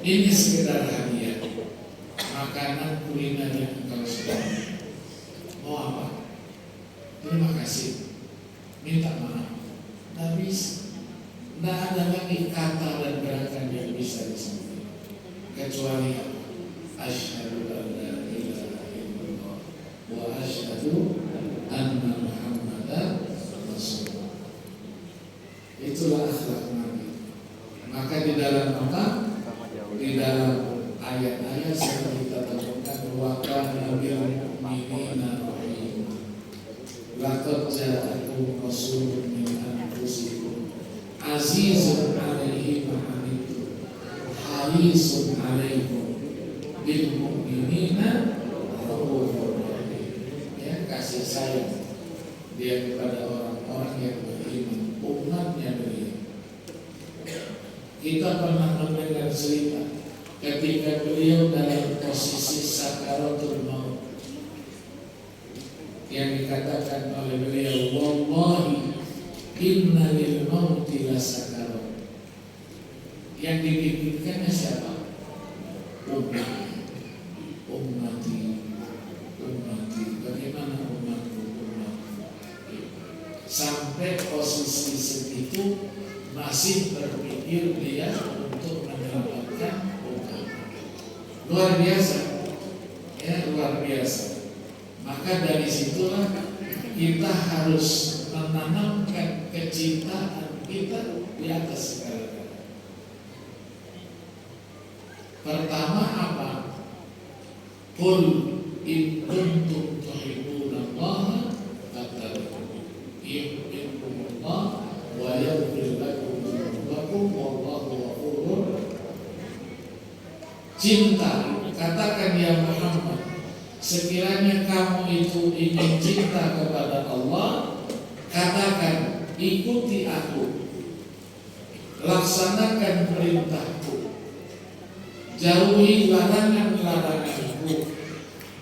Ini sekedar hadiah, makanan kuliner yang engkau sudah. Mau apa? Terima kasih, minta maaf. Tidak bisa, tidak ada lagi kata dan gerakan yang bisa disampaikan kecuali apa? Asyhadu an la ilaha illallah wa asyhadu anna Muhammadan Rasulullah. Itulah akhlak Nabi. Maka di dalam apa? Di dalam ayat-ayat yang kita temukan, wa kana bil mu'minina rahim. Laqad ja'akum rasulun min anfusikum azizun 'alaihi ma 'anittum harisun 'alaikum bil mu'minina raufur rahim. Ya, kasih sayang dia kepada orang-orang yang beriman, umatnya beriman. Kita pernah mendengar cerita ketika beliau dalam posisi sakaratul maut, yang dikatakan oleh beliau, wallahi inna lil mauti lasakarat. Yang dipikirkannya siapa? Ummati. Bagaimana umatku? Sampai posisi segitu masih berpikir dia untuk menyelamatkan umat. Luar biasa, ya, luar biasa. Maka dari situlah kita harus menanamkan kecintaan kita di atas segala-galanya. Pertama apa? Qul in kuntum tuhibbunallaha fattabi'uni yuhibbukumullah wa yaghfir lakum dzunubakum wallahu ghafurur. Cinta, katakan ya Muhammad, sekiranya kamu itu ingin cinta kepada Allah, katakan ikuti aku, laksanakan perintahku, jauhi larangan-laranganku,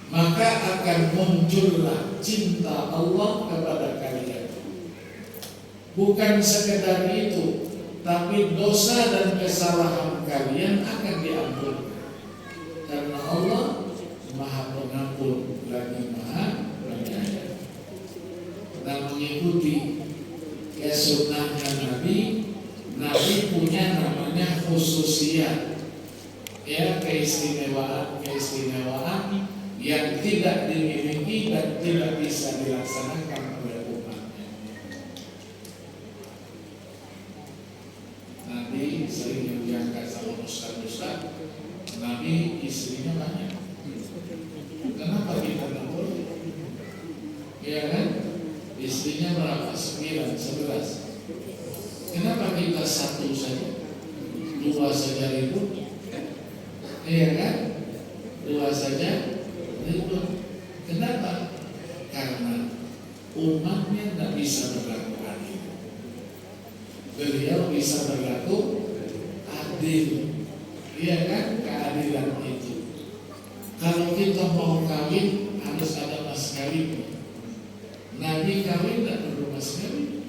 maka akan muncullah cinta Allah kepada kalian. Bukan sekedar itu, tapi dosa dan kesalahan kalian akan diampuni, karena Allah Maha Pengampun lagi Maha Penyayang. Dan mengikuti sunnahnya Nabi punya namanya khususiyat, ya, keistimewaan yang tidak dimiliki dan tidak bisa dilaksanakan oleh umatnya. Nabi sering diangkat sama ustaz-ustaz, Nabi istrinya banyak. Kenapa kita tidak boleh? Ya kan? Istrinya berapa? 9, 11. Kenapa kita 1 saja? 2 saja ribut? Iya kan? 2 saja ribut. Kenapa? Karena umatnya tidak bisa berlaku adil. Beliau bisa berlaku adil. Iya kan? Keadilan itu. Kalau kita mau kawin harus ada mas kawin. Nabi kawin tidak perlu mas kawin.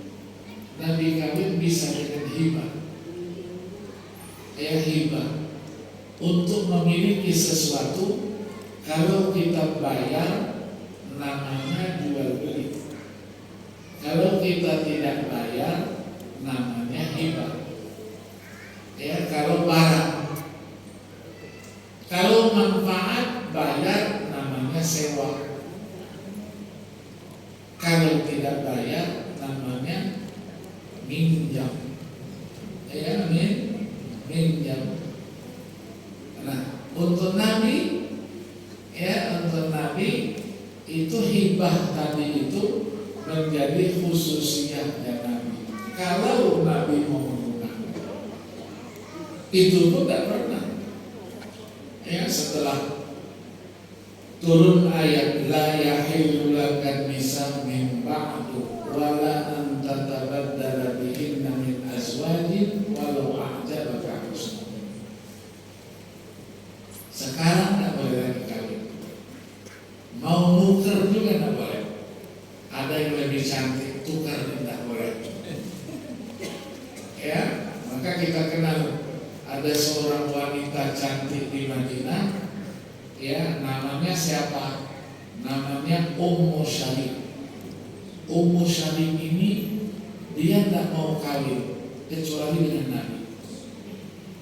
Nabi kawin bisa dengan hibah. Ya, hibah. Untuk memiliki sesuatu, kalau kita bayar namanya jual beli. Kalau kita tidak bayar namanya hibah. Ya, kalau barang. Kalau manfaat bayar namanya sewa. Kalau tidak bayar namanya minjam. Ya, minjam. Nah, untuk Nabi itu hibah tadi itu menjadi khususiyahnya Nabi. Kalau Nabi mau menggunakan, itu pun tidak pernah. Ya, setelah turun ayat la yahillu lakan nisa min ba'du wala an tatabaddala bihinna min azwajin walau a'jabaka husnuhum. Sekarang tidak boleh lagi kawin. Mau nuker juga tidak boleh. Ada yang lebih cantik, tukar tidak boleh. Ya, maka kita kenal ada seorang wanita cantik di Madinah. Ya, namanya siapa? Namanya Ummu Syarik. Ummu Syarik ini dia tidak mau kawin kecuali dengan Nabi.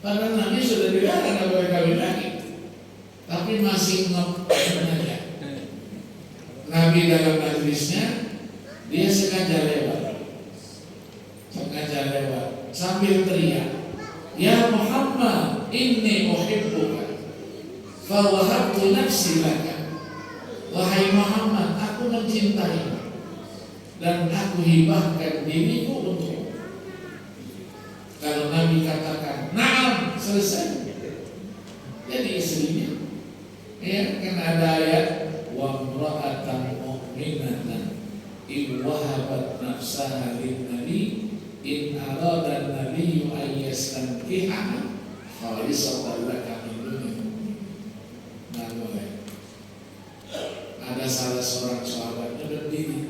Padahal Nabi sudah dilarang tidak boleh kawin lagi, tapi masih ngomong aja. Nabi dalam majlisnya dia sengaja lewat sambil teriak, ya Muhammad, inni uhibbuka fawahabtu nafsi laka. Wahai Muhammad, aku mencintai dan aku hibahkan diriku untukmu. Kalau Nabi katakan na'am, selesai. Jadi istrinya, ya kan ada ayat wa imra'atan mu'minatan in wahabat nafsaha lin-nabi in arada an-nabiyyu an yastankihaha khalisatan laka min dunil mu'minin. Nah, boleh. Ada salah seorang sahabatnya berdiri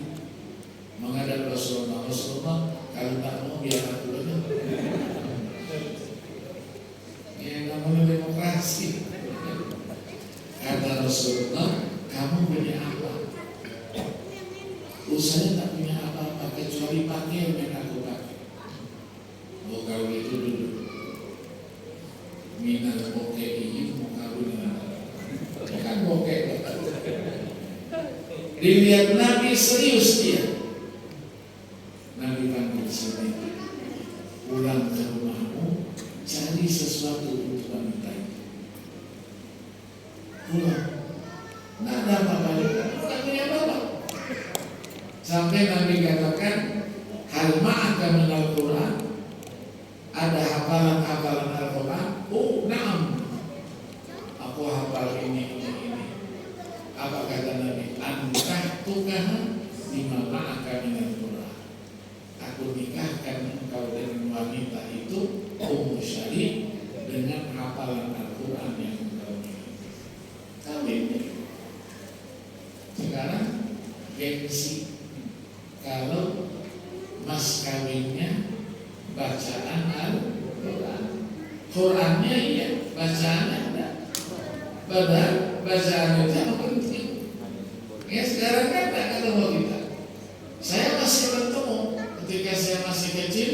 menghadap Rasulullah. Rasulullah, kalau tak mau biar aku aja. Ya, namanya demokrasi. Kata Rasulullah, kamu punya apa? Saya tak punya apa-apa kecuali pakaian yang aku pakai. Oh, kalau itu dulu minal bokei mau kawin kan bokeh. Dilihat Nabi serius dia. Nabi panggil sini, pulang ke rumahmu, cari sesuatu untuk wanita itu. Pulang, tidak ada apa-apa, tidak punya apa-apa. Sampai Nabi katakan, hal ma'aka minal Quran, ada hafalan-hafalan Al-Quran. Oh, na'am, aku hafal ini. Apa kata Nabi? Ankah tukahan lima ma'aka minal Quran. Aku nikahkan engkau dengan wanita itu, Ummu Syarik, dengan hafalan Al-Quran yang engkau miliki. Kawin. Sekarang gengsi. Kalau mas kawinnya bacaan Al-Quran, Qurannya iya, bacaannya ada. Padahal bacaannya itu penting. Ya sekarang kan tak ketemu kita. Saya masih bertemu ketika saya masih kecil,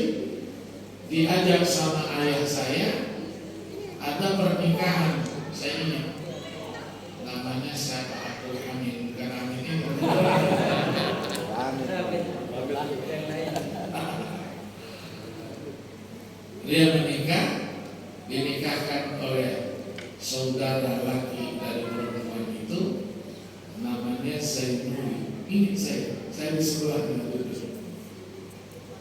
diajak sama ayah saya ada pernikahan. Saya ingat namanya siapa, Abdul Hamid, bukan Amin ini. Dia menikah, dinikahkan oleh saudara laki dari perempuan itu, namanya Zainuri. Ini saya di sebelah dulu.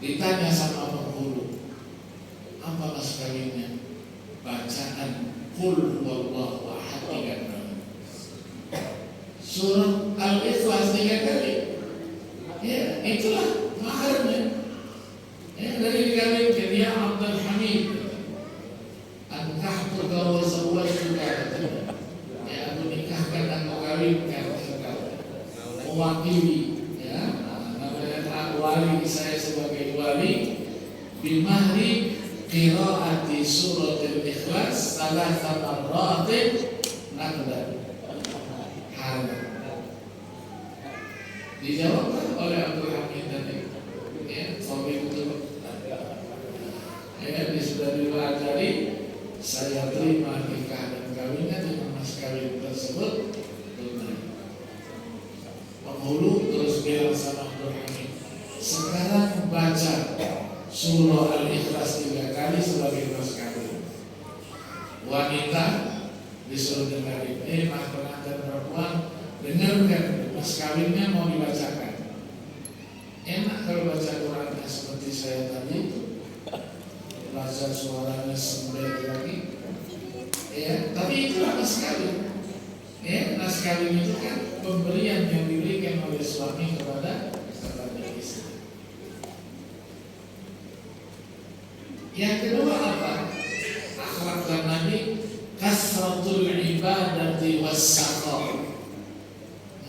Ditanya sama penghulu, apa mas kawinnya? Bacaan Qul huwallahu ahad 3 kali, surah Al-Ikhlas 3 kali. Ya, itulah maharnya. Ya, dari dikawinkan dia Abdul Hamid, ankahtuka wa zawwajtuka. Ya, aku nikahkan dan aku kawinkan engkau. Mewakili, ya, namanya wali, saya sebagai wali, bimahri qiraati surat Al-Ikhlas salasa marratin naqdan. Dijawabkan oleh Abdul Hamid tadi, ya, suami itu, ya, dia sudah diwajari, saya terima nikah dan kawinnya dengan mas kawin tersebut tunai. Penghulu terus bilang sama Abdul Hamid, sekarang baca surah Al-Ikhlas 3 kali sebagai mas kawin. Wanita disuruh dengarin, mas pengantin perempuan, dengarkan mas kawinnya mau dibacakan. Enak kalau baca Qurannya seperti saya tadi itu, baca suaranya sembel lagi, ya. Tapi itu lama sekali, ya. Naskah kawin itu kan pemberian yang diberikan oleh suami kepada istri. Yang kedua apa? Akhlak Nabi kasratul ibadati was-sakhar.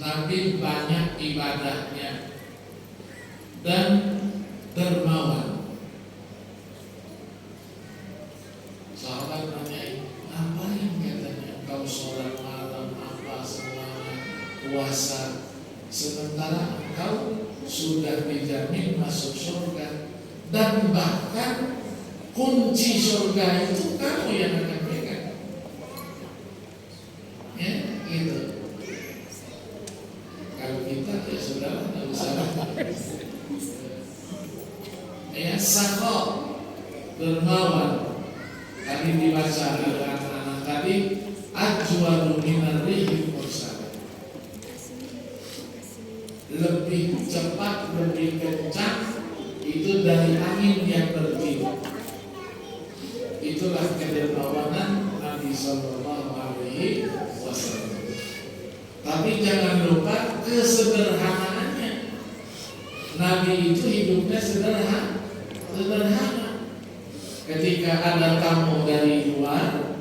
Nabi banyak ibadahnya dan dermawan. Sahabat nanya, ngapain katanya kau sholat malam apa semuanya, puasa, sementara engkau sudah dijamin masuk surga, dan bahkan kunci surga itu kamu yang akan pegang. Ya, gitu. Kalau kita ya sudah tidak usah. Ya, sakhar, dermawan. Tadi dibaca oleh anak-anak tadi, ajwalu minar rihil mursalah. Lebih cepat, lebih kencang itu dari angin yang bertiup. Itulah kedermawanan Nabi Sallallahu Alaihi Wasallam. Tapi jangan lupa kesederhanaannya. Nabi itu hidupnya sederhana. Ketika ada tamu dari luar,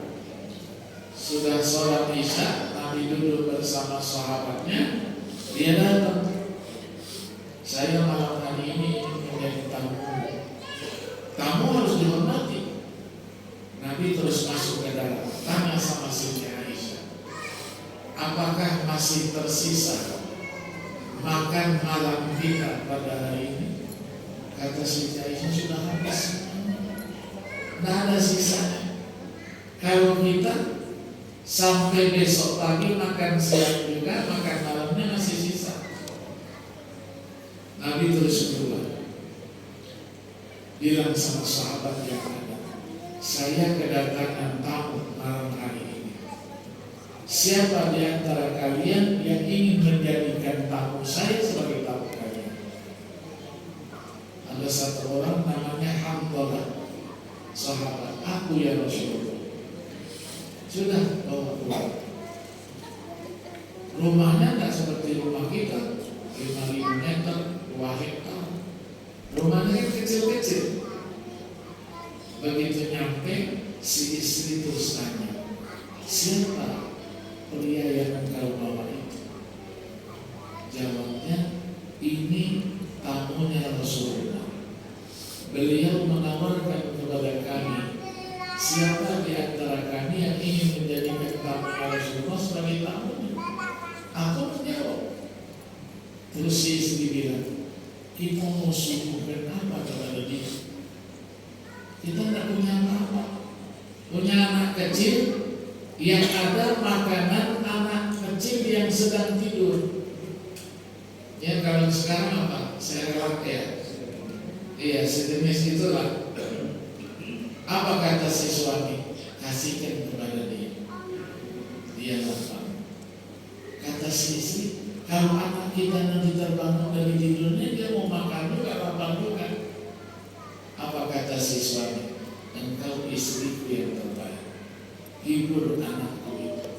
sudah sholat isya, Nabi duduk bersama sahabatnya. Dia datang, saya malam hari ini menjadi tamu. Tamu harus dihormati. Nabi terus masuk ke dalam, tanya sama Siti Aisyah, apakah masih tersisa makan malam kita pada hari ini? Kata Siti Aisyah, sudah habis, tidak ada sisanya. Kalau kita sampai besok pagi makan siang juga, makan malamnya masih sisa. Nabi terus keluar, bilang sama sahabat yang ada, saya kedatangan tamu malam hari ini. Siapa di antara kalian yang ingin menjadikan tamu saya sebagai tamu kalian? Ada satu orang namanya Hamdalah, sahabat, aku ya Rasulullah. Sudah bawa pulang. Rumahnya tidak seperti rumah kita, 5.000 meter, 2 hektar. Rumahnya kecil-kecil. Begitu nyampe, si istri terus tanya, siapa pria yang engkau bawa itu? Jawabnya, ini tamunya Rasulullah. Beliau menawarkan kepada kami, siapa di antara kami yang ingin menjadikan tamu Rasulullah sebagai tamunya? Aku menjawab. Terus si istri bilang, kita mau suguhkan apa kepada dia? Kita tidak punya apa-apa. Punya anak kecil, yang ada makanan anak kecil yang sedang tidur. Ya, kalau sekarang apa? Serelak ya. Iya, sejenis itulah. Apa kata si suami? Kasihkan kepada dia. Dia lapar. Kata si istri, kalau anak kita nanti terbangun dari tidurnya, dia mau makan juga, lapar juga. Apa kata si suami? Engkau istriku yang terbaik. Hibur anakku itu.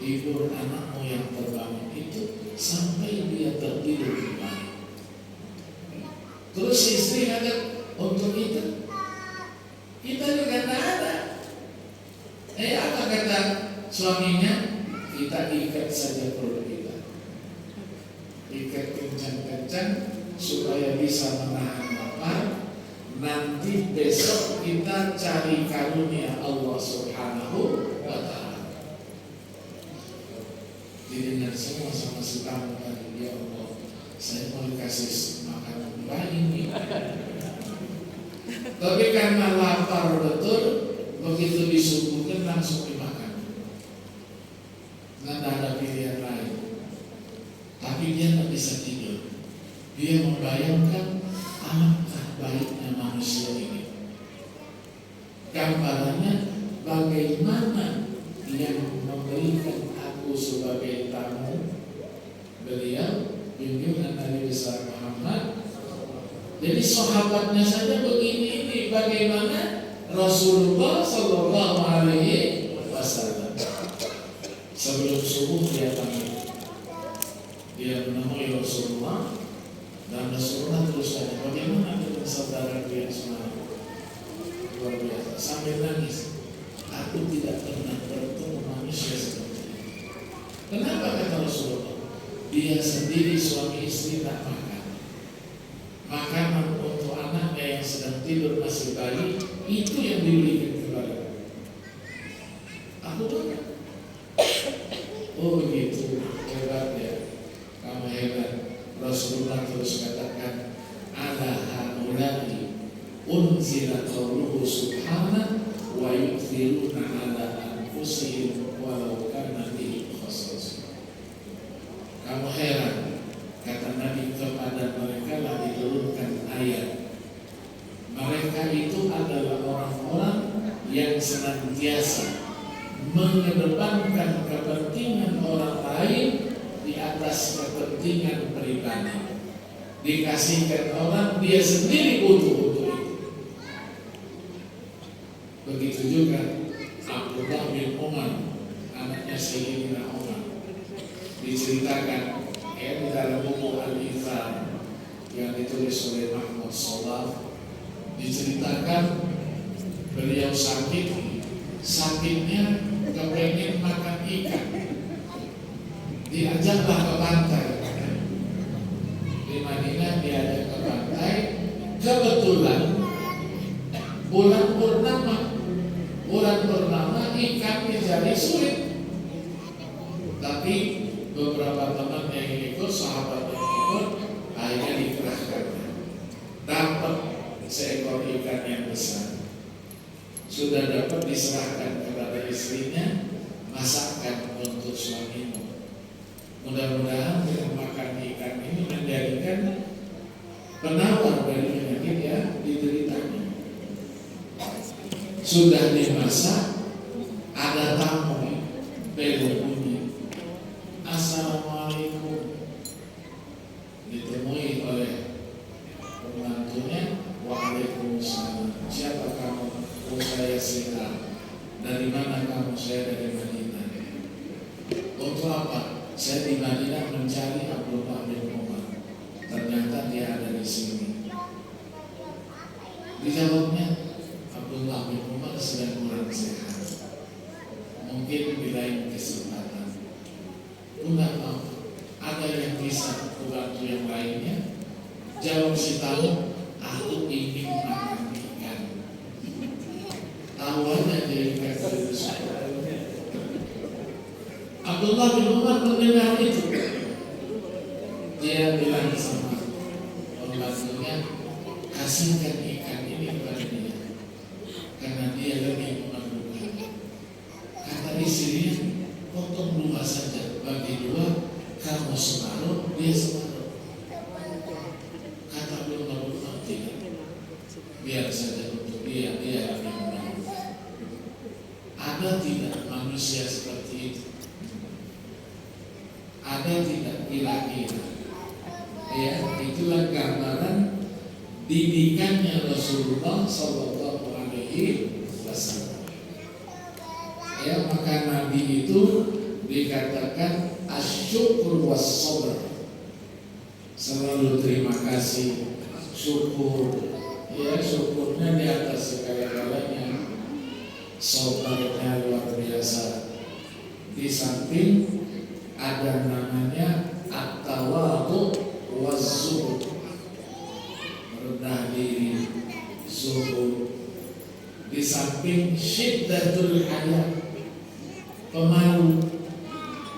Hibur anakmu yang terbangun itu sampai dia tertidur kembali. Terus istri kata, untuk kita juga tidak ada. Apa kata suaminya? Kita ikat saja perut kita. Ikat kencang-kencang supaya bisa menahan lapar. Nanti besok kita cari karunia Allah Subhanahu wa Ta'ala. Didengar semua sama si tamu tadi, ya Allah, saya mau dikasih makanan lain. Tapi karena lapar betul, begitu disuguhkan langsung dimakan. Nggak ada pilihan lain. Tapi dia tak bisa tidur. Dia membayangkan alangkah baiknya manusia ini. Gambarannya bagaimana yang memberikan aku sebagai tamu beliau, junjungan Nabi besar Muhammad. Jadi sahabatnya saja begini ini bagaimana Rasulullah Shallallahu Alaihi Wasallam sebelum subuh dia panggil, dia menemui Rasulullah dan Rasulullah terus tanya, bagaimana dengan saudara yang semalam? Luar biasa, sambil nangis. Aku tidak pernah bertemu manusia seperti ini. Kenapa kata Rasulullah? Dia sendiri suami istri tak makan. Makanan untuk anaknya yang sedang tidur masih bayi itu yang diberikan kepada aku makan. Oh begitu hebat ya, kamu hebat. Rasulullah terus katakan, ala haulai unzila qauluhu subhanahu wa yu'thiruna ala anfusihim walau kana bihim khasasah. Kamu heran, kata Nabi, kepada mereka lah diturunkan ayat. Mereka itu adalah orang-orang yang senantiasa mengedepankan kepentingan orang lain di atas kepentingan pribadi. Dikasihkan orang, dia sendiri butuh untuk itu. Begitu juga Abdullah bin Umar, anaknya Sayyidina Umar, diceritakan di dalam buku Al-Ithar yang ditulis oleh Mahmud Shalaf, diceritakan beliau sakitnya kepengen makan ikan, diajaklah ke pantai. Di Madinah diajak ke pantai, kebetulan bulan purnama ikannya jadi sulit. Tapi beberapa teman yang ikut, sahabat yang ikut, akhirnya dikerahkan. Dapat seekor ikan yang besar. Sudah dapat diserahkan kepada istrinya, masakkan untuk suamimu. Mudah-mudahan dengan makan ikan ini menjadikan penawar dari penyakit yang dideritanya. Sudah dimasak, ada tamu, bel bunyi, assalamualaikum, ditemui oleh pembantunya, waalaikumsalam. Siapa kamu? Oh saya Sina. Dari mana kamu? Saya dari Madinah. Untuk apa? Saya di Madinah mencari Abdullah bin Umar. Ternyata dia ada di sini. Dijawabnya, Abdullah bin Umar sedang kurang sehat. Mungkin di lain kesempatan. Enggak mau. Ada yang bisa membantu yang lainnya? Jawab si tamu, aku ingin makan ikan. Tahuannya dari kata itu. Abdullah bin Umar mendengar itu. Dia bilang sama pembantunya, kasihkan ikan ini kepada dia, karena dia lebih memerlukan. Kata istrinya, potong dua saja, bagi dua, kamu separuh, dia separuh. Kata Abdullah bin Umar, tidak, biar saja untuk dia lebih memerlukan. Ada tidak manusia seperti itu? Ada tidak kira-kira? Ya, itulah gambaran didikannya Rasulullah Sallallahu Alaihi Wasallam. Ya, maka Nabi itu dikatakan asyukur was-sabr, selalu terima kasih, syukur. Ya, syukurnya di atas segala-galanya, sabarnya luar biasa. Di samping ada namanya at-tawadhu waz-zuhud, rendah diri, zuhud. Di samping syiddatul haya, pemalu.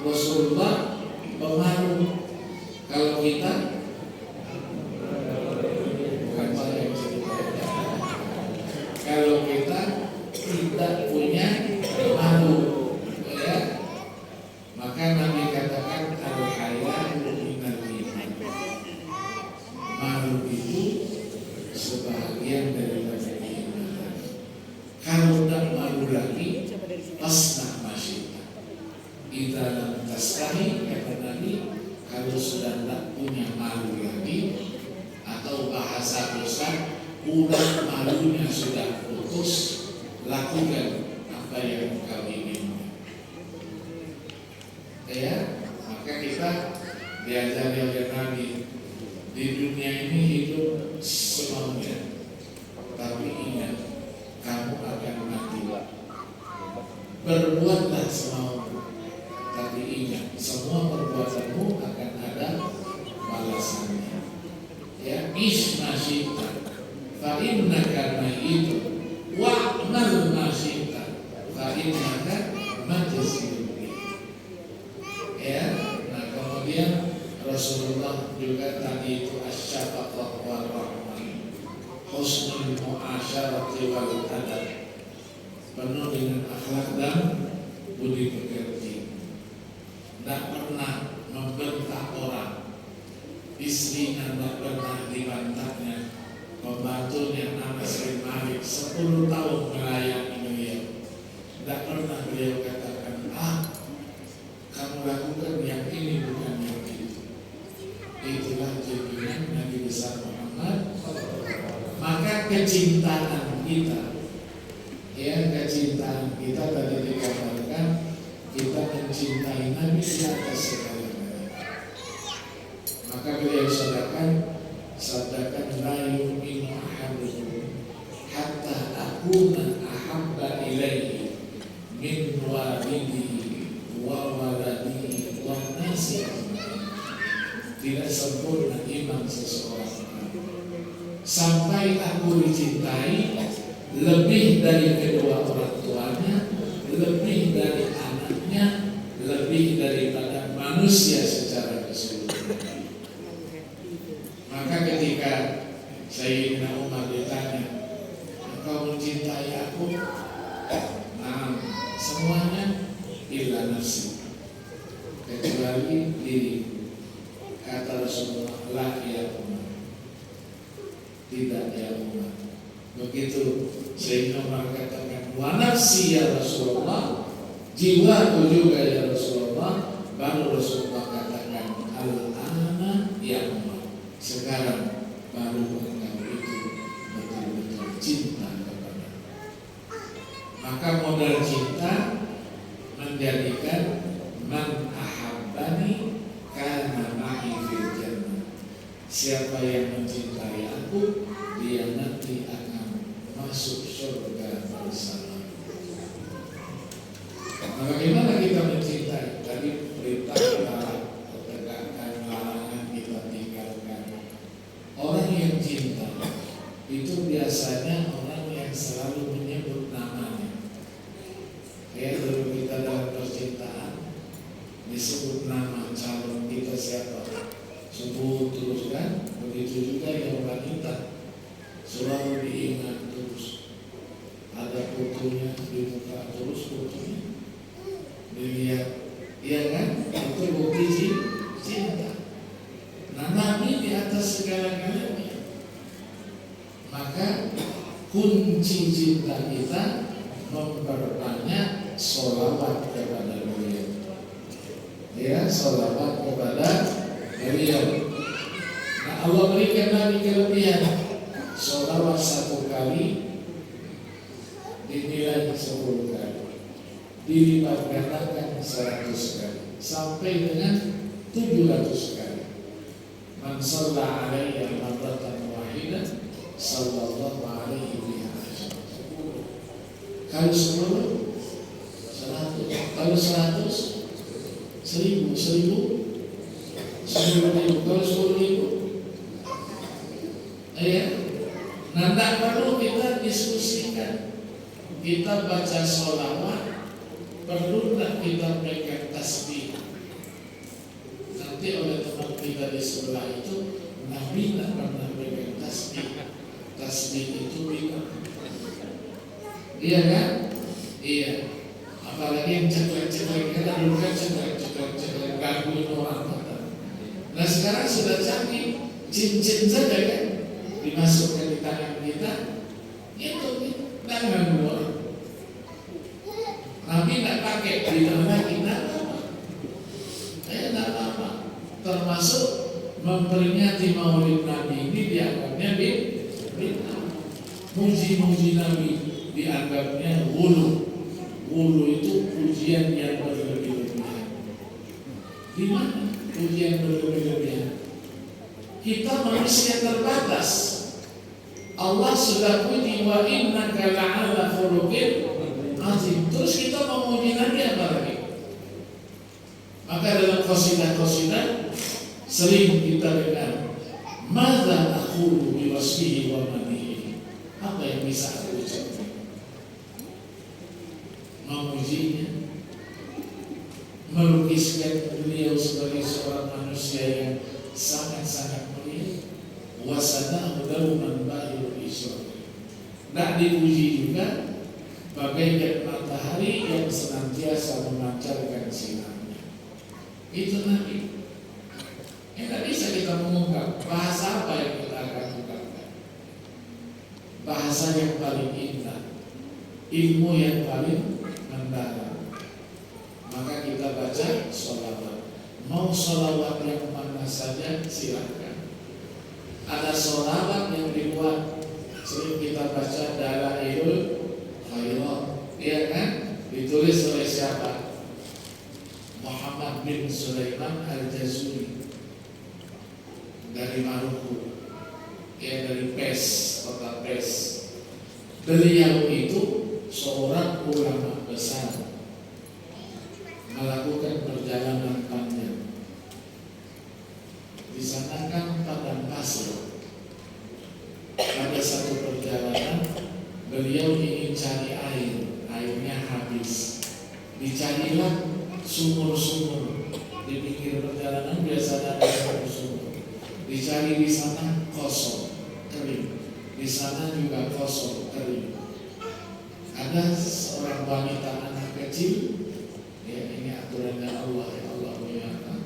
Rasulullah pemalu. Kalau kita bukan saya yang cerita. Kalau kita tidak punya malu, ya, maka Nabi katakan al-haya minal iman. Malu itu sebahagian dari iman. Kalau tidak malu lagi, pasnah masyita. Kita lam tastahi, kata Nabi, kalau kalau sudah tidak punya malu lagi, atau bahasa Ustaz, udah malunya sudah putus, lakukan apa yang kau inginkan. Ya, maka kita diajari oleh Nabi, di dunia ini hidup semaunya, tapi ingat kamu akan mati. Berbuatlah semaumu, tapi ingat semua perbuatanmu akan ada balasannya. Ya, ismasyita, fa innaka mayyitun wa'mal masyita, fa innaka majziyun. Ya, nah kemudian Rasulullah juga tadi itu asyafaqah wal rahmah, husnul mu'asyarati wal adab, penuh dengan akhlak dan budi pekerti, tidak pernah membentak orang, istrinya tidak pernah dibantahnya, pembantunya Anas bin Malik 10 tahun melayani beliau, tidak pernah beliau katakan, kamu lakukan yang ini bukan yang itu. Itulah junjungan Nabi besar Muhammad. Maka kecintaan kita, ya kecintaan kita tadi dikatakan kita mencintai Nabi di atas segala-galanya. Maka beliau sabdakan la yu'minu ahadukum hatta akuna ahabba ilaihi min walidihi wa waladihi wa nasi ajma'in. Tidak sempurna iman seseorang sampai aku dicintai lebih dari kedua orang tuanya, lebih dari anaknya, lebih daripada manusia secara keseluruhan. Maka ketika Sayyidina Umar ditanya, engkau mencintai aku? Nah, semuanya illa nafsi, kecuali diriku. Kata Rasulullah, la ya Umar, tidak ya Umar. Begitu Sayyidina Umar katakan, wa nafsi ya Rasulullah, jiwaku juga ya Rasulullah. Baru Rasulullah katakan, al-ana ya Umar, sekarang baru engkau itu betul-betul cinta kepada. Maka modal cinta menjadikan man ahabbani kana ma'i fil jannah. Siapa yang mencintai aku, dia nanti akan masuk surga bersama. Nah, bagaimana kita mencintai? Tadi perintah kita tegakkan, larangan kita tinggalkan. Orang yang cinta itu biasanya orang yang selalu menyebut namanya. Ya, dulu kita dalam percintaan disebut nama calon kita siapa, sebut terus kan. Begitu juga yang wanita selalu diingat terus, ada fotonya di muka terus, fotonya dilihat, iya kan? Itu bukti cinta. Nah, Nabi di atas segala-galanya. Maka kunci cinta kita memperbanyak sholawat kepada beliau. Ya, sholawat kepada beliau. Nah, Allah berikan Nabi kelebihan, sholawat 1 kali dinilai 10 kali, dilipat gandakan 100 kali, sampai dengan 700 kali. Man shalla alaiya marratan wahidah sallallahu alaihi wasallam. Kalau 10, 100. Kalau 100, 1000. 10.000. Kalau 10.000, ya. Nah, tak perlu kita diskusikan. Kita baca sholawat, perlu tak kita pegang tasbih? Nanti oleh teman kita di sebelah itu, Nabi tak pernah pegang tasbih. Tasbih itu bid'ah. Iya kan? Iya. Apalagi yang ceklek-ceklek, kita dulu kan ceklek-ceklek gangguin orang. Nah, sekarang sudah canggih, cincin saja kan dimasukkan di tangan kita, itu tangan orang. Nabi tidak pakai di tangan kita, tidak apa-apa. termasuk memperingati Maulid Nabi ini dianggapnya bid'ah. Muji-muji Nabi dianggapnya wulu. Wulu itu pujian yang berlebih-lebihan. Di mana pujian berlebih-lebihan? Kita manusia terbatas. Allah sudah puji wa innaka la'ala khuluqin azim. Terus kita mau muji Nabi apa lagi? Maka dalam qasidah-qasidah sering kita dengar, madza aqulu bi wasfihi wa madhihi. Apa yang bisa aku ucapkan? Memujinya, melukiskan beliau sebagai seorang manusia yang sangat-sangat mulia. Wasanahu dauman bahirul isra. Tidak dipuji juga bagaikan matahari yang senantiasa memancarkan sinarnya. Itu Nabi. Tidak bisa kita mengungkap bahasa apa yang kita akan ungkapkan. Bahasa yang paling indah, ilmu yang paling mendalam. Maka kita baca sholawat. Mau sholawat yang mana saja silahkan. Ada sholawat yang dibuat sering kita baca Dalailul Khairat, ya kan? Ditulis oleh siapa? Muhammad bin Sulaiman Al-Jazuli dari Maluku, ya, dari Pes, kota Pes. Beliau itu seorang ulama besar, melakukan perjalanan panjang. Di sana kan padang pasir. Pada satu perjalanan beliau ingin cari air, airnya habis. Dicarilah sumur-sumur di pinggir perjalanan, biasanya ada sumur-sumur. Dicari di sana kosong, kering. Di sana juga kosong, kering. Ada seorang wanita anak kecil, ya, ini aturannya Allah, ya Allah muliakan.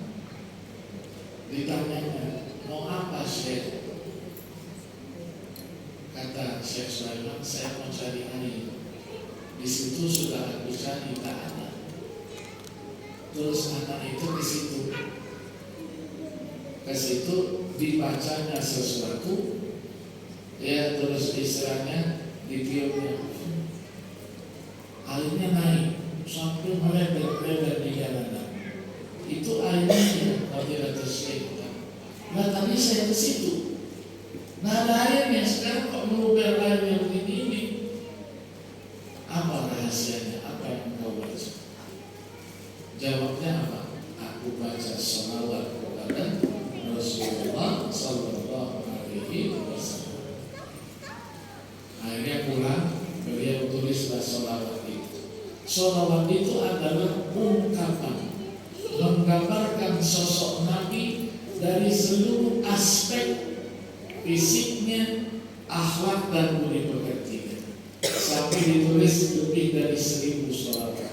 Ditanyanya, mau apa Syekh? Kata Syekh Sulaiman, saya mau cari air. Di situ sudah aku cari, tak ada. Terus anak itu ke situ dibacanya sesuatu, ya, terus istilahnya ditiupnya, airnya naik sampai melebar-lebar di jalanan. Itu airnya ya, Fadilatul Syekh. Nah tadi saya ke situ, nah ada airnya, sekarang kok meluber airnya begini ini? Apa rahasianya? Apa yang kau baca? Jawabnya apa? Aku baca sholawat kepada Rasulullah Sallallahu Alaihi Wasallam. Akhirnya pulang, beliau tulislah sholawat itu. Sholawat itu adalah ungkapan menggambarkan sosok Nabi dari seluruh aspek fisiknya, akhlak dan budi pekertinya. Sampai ditulis lebih dari 1000 sholawat.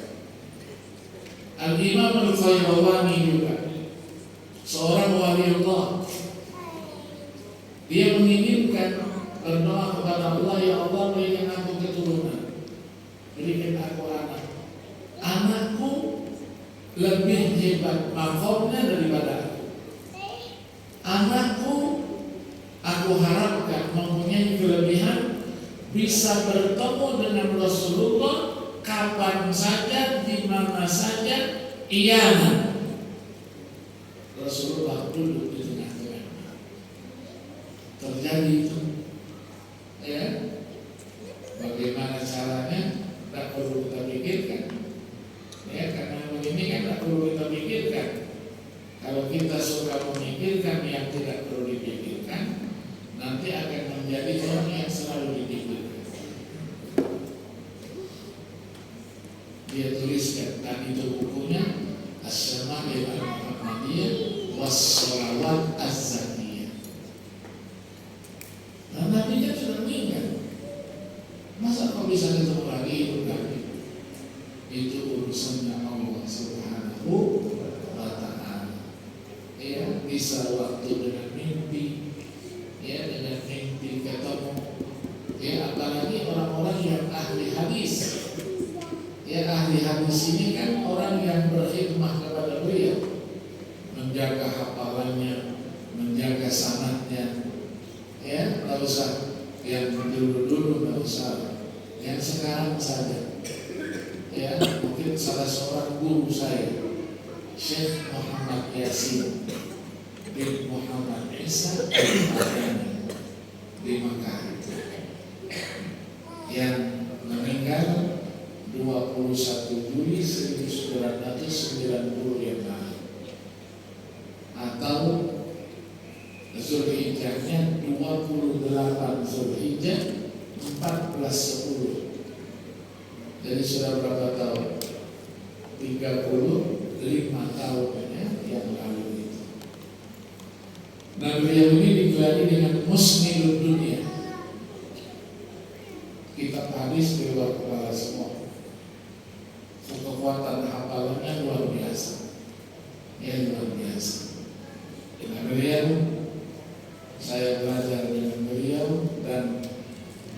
Al-Imam Al-Khairawani juga seorang wali Allah. Dia menginginkan berdoa kepada Allah, ya Allah berikan aku keturunan, berikan aku anak. Anakku lebih hebat makomnya daripada aku. Anakku, aku harapkan mempunyai kelebihan, bisa bertemu dengan Rasulullah kapan saja, di mana saja. Iya, Rasulullah duduk di tengah-tengah. Terjadi itu, ya. Bagaimana caranya? Tak perlu kita pikirkan, ya, karena begini kan tak perlu kita pikirkan. Kalau kita suka memikirkan yang tidak perlu dipikirkan, nanti akan menjadi orang yang selalu dipikirkan. Dia tuliskan, dan itu bukunya As-Syama'il Al-Muhammadiyah Was-Sholawat Az-Zakiyah. Nah, Nabi kan sudah meninggal. Masa kok bisa ketemu lagi itu Nabi? Itu urusannya Allah Subhanahu wa Ta'ala. Ya, bisa waktu dengan mimpi, ya, dengan mimpi ketemu. Ya, apalagi orang-orang yang ahli hadis. Ya, ahli hadis ini kan orang yang berkhidmah kepada beliau, menjaga hafalannya, menjaga sanadnya. Ya, nggak usah yang dulu nggak usah, yang sekarang saja. Ya, mungkin salah seorang guru saya, Syekh Muhammad Yasin bin Muhammad Isa di Makkah, yang meninggal 21 Juli 1990 yang lalu, atau Zulhijjahnya 28 Zulhijjah 1410. Jadi sudah berapa tahun? 35 tahun ya, yang lalu itu. Nah, beliau ini digelari dengan Musnilud Dunia. Kitab hadis di luar kepala semua. Kekuatan hafalannya luar biasa. Ya, luar biasa. Dengan beliau saya belajar dengan beliau dan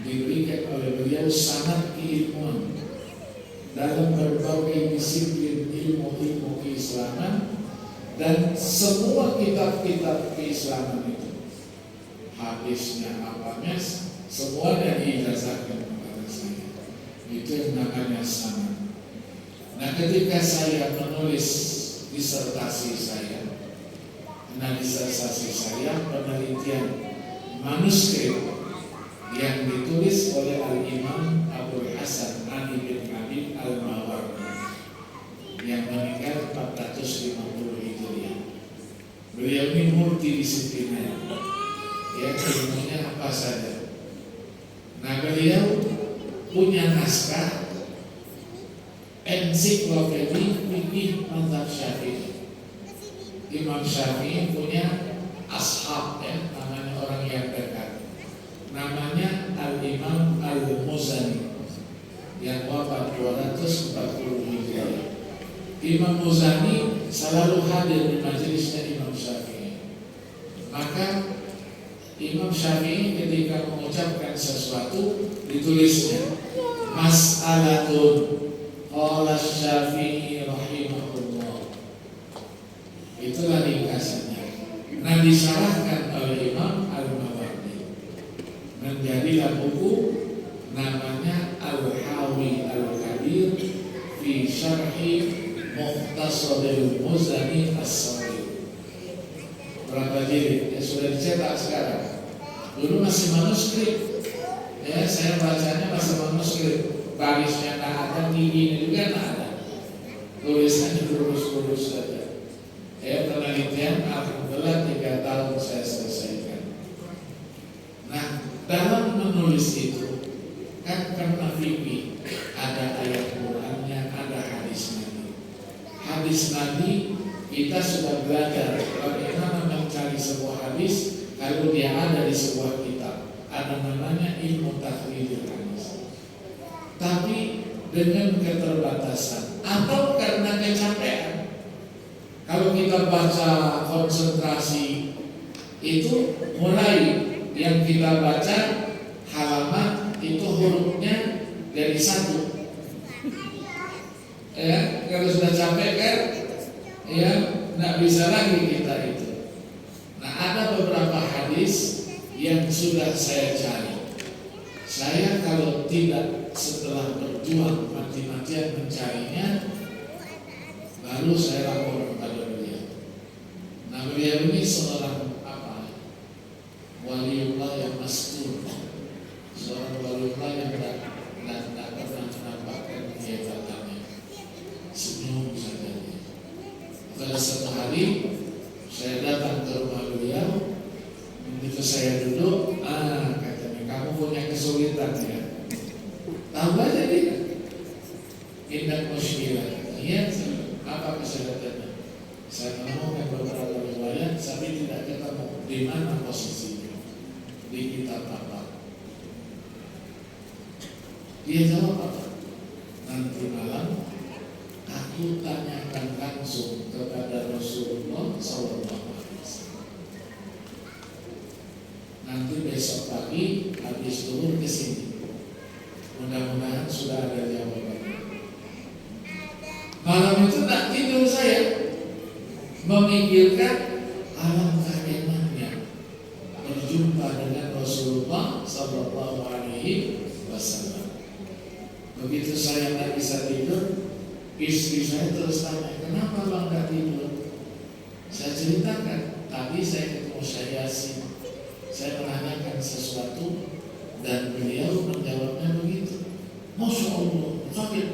diberikan oleh beliau sanad keilmuan dalam berbagai disiplin ilmu keislaman, dan semua kitab-kitab keislaman itu, hadisnya apanya, semuanya diijazahkan kepada saya. Itu yang namanya sanad. Nah, ketika saya menulis disertasi saya, penelitian manuskrip yang ditulis oleh Al-Imam Abdul Hasan Ali bin Habib Al-Mawardi yang meninggal 450 Hijriah. Beliau ini multidisipliner, ya, ilmunya apa saja. Nah, beliau punya naskah ensiklopedia fikih mazhab Syafi'i. Imam Syafi'i punya ashab, ya, namanya orang yang dekat. Namanya Al-Imam Al-Muzani yang wafat 240 Hijriah. Imam Muzani selalu hadir di majelisnya Imam Syafi'i. Maka Imam Syafi'i ketika mengucapkan sesuatu ditulisnya mas'alatun qala Syafi'i rahimahullah. Itulah ringkasannya. Nah, disyarahkan oleh Imam Al-Mawardi, menjadilah buku namanya Al-Hawi Al-Kabir fi Syarhi Mukhtasaril Muzani As-Saghir. Berapa jilid? Ya, sudah dicetak sekarang. Dulu masih manuskrip. Ya, saya bacanya masih manuskrip. Barisnya tak ada, tingginya juga tak ada. Tulisannya lurus-lurus saja. Ya, penelitian alhamdulillah 3 tahun saya selesaikan. Nah, dalam menulis itu kan karena fikih ada ayat Qur'annya, ada hadis Nabi. Hadis Nabi kita sudah belajar bagaimana mencari sebuah hadis kalau dia ada di sebuah kitab. Ada namanya ilmu takhrijul hadis. Tapi dengan keterbatasan atau karena kecapean. Kalau kita baca konsentrasi itu mulai yang kita baca halaman itu hurufnya dari 1. Ya, kalau sudah capek kan, ya nggak bisa lagi kita itu. Nah, ada beberapa hadis yang sudah saya cari. Saya kalau tidak setelah berjuang mati-matian mencarinya, lalu saya lapor kepada beliau. Nah, beliau ini seorang waliullah yang mastur, seorang waliullah yang tidak pernah menampakkan kehebatannya, senyum saja. Pada satu hari saya datang ke rumah beliau, begitu saya duduk, katanya, kamu punya kesulitan ya? Tahu aja dia, indah muskilah. Iya, apa kesulitannya? Saya menemukan beberapa riwayat, tapi tidak ketemu di mana posisinya, di kitab apa. Dia jawab apa? Nanti malam aku tanyakan langsung kepada Rasulullah SAW. Nanti besok pagi habis turun ke sini. Mudah-mudahan sudah ada jawabannya. Malam itu tak tidur saya. memikirkan alangkah enaknya berjumpa dengan Rasulullah Sallallahu Alaihi Wasallam. Begitu saya tak bisa tidur, istri saya terus tanya, kenapa bang tak tidur? Saya ceritakan, tadi saya ketemu Syekh Yasin, saya menanyakan sesuatu dan beliau menjawabnya begitu. Masya Allah, sakit,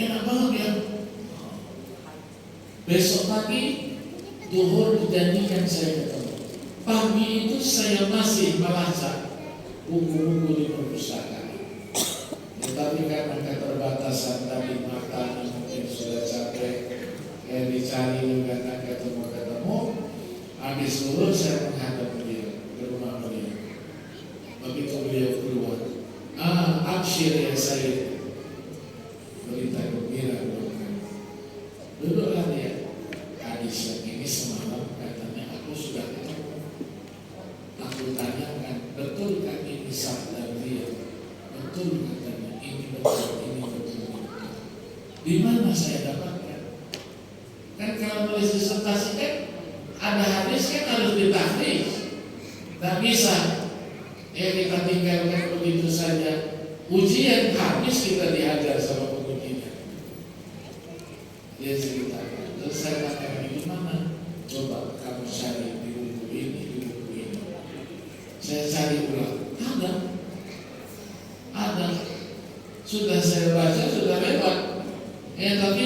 enak banget ya. Besok pagi duhur dijanjikan saya ketemu. Pagi itu saya masih melacak buku-buku di perpustakaan. Tetapi karena keterbatasan tadi matanya mungkin sudah capek, dicari juga tak ketemu. Habis dulu saya menghadap beliau ke rumah beliau. Begitu beliau keluar, absyir ya saya, berita gembira buat kamu. Duduklah dia. Hadis yang ini semalam katanya aku sudah ketemu. Aku tanyakan, betulkah ini sabda beliau? Betul katanya, ini betul, ini betul. Di mana saya dapatkan? Kan kalau nulis disertasi kan ada hadis kan harus ditahfiz. Tak bisa kita tinggalkan begitu saja. Ujian habis kita diajar sama pengujinya. Dia ceritakan. Terus saya tanya, gimana? Coba kamu cari di buku ini, di buku ini. Saya cari ulang. Ada. Sudah saya baca, sudah lewat. Tapi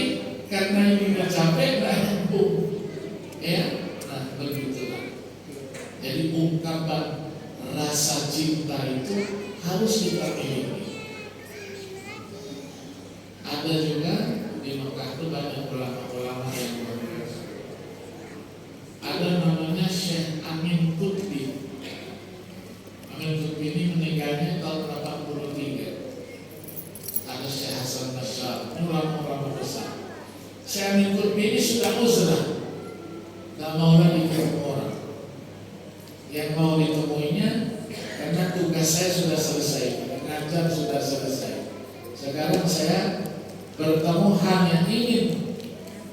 karena ini nggak capek, nggak nyambung. Begitulah. Jadi ungkapan rasa cinta itu harus kita miliki. Ada juga di Mekah itu banyak ulama-ulama yang berbuat. Ada namanya Syekh Amin Qutbi. Amin Qutbi ini meninggalnya tahun 83. Ada Syekh Hasan Nasyar, ulama-ulama besar. Syekh Amin Qutbi ini sudah uzrah, tak mau lagi ketemu orang. Yang mau ditemuinya karena tugas saya sudah selesai, mengajar sudah selesai. Sekarang saya bertemu hanya ingin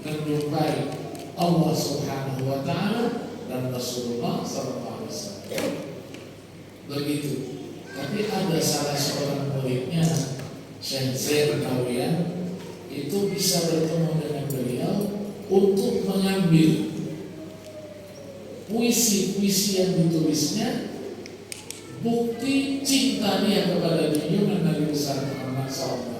menjumpai Allah Subhanahu Wa Taala dan Rasulullah Sallallahu Alaihi Wasallam. Begitu. Tapi ada salah seorang muridnya, Syekh Zain Kawian, itu bisa bertemu dengan beliau untuk mengambil puisi-puisi yang ditulisnya, bukti cinta dia kepada junjungan Nabi besar Muhammad SAW.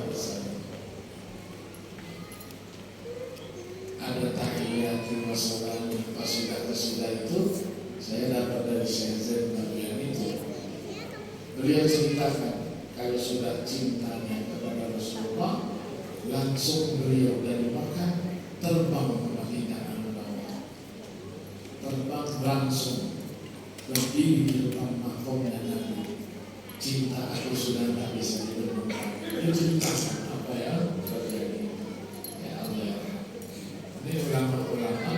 Ada tahiyatul wassalam, qasidah-qasidah itu saya dapat dari Syekh Zain Kawian itu. Beliau ceritakan kalau sudah cintanya kepada Rasulullah, langsung beliau dari Makkah terbang ke Madinah Munawwarah. Terbang langsung berdiri di depan makomnya Nabi. Cinta aku sudah tak bisa dibendung. Dia ceritakan apa yang terjadi. Ya Allah, ini ulama-ulama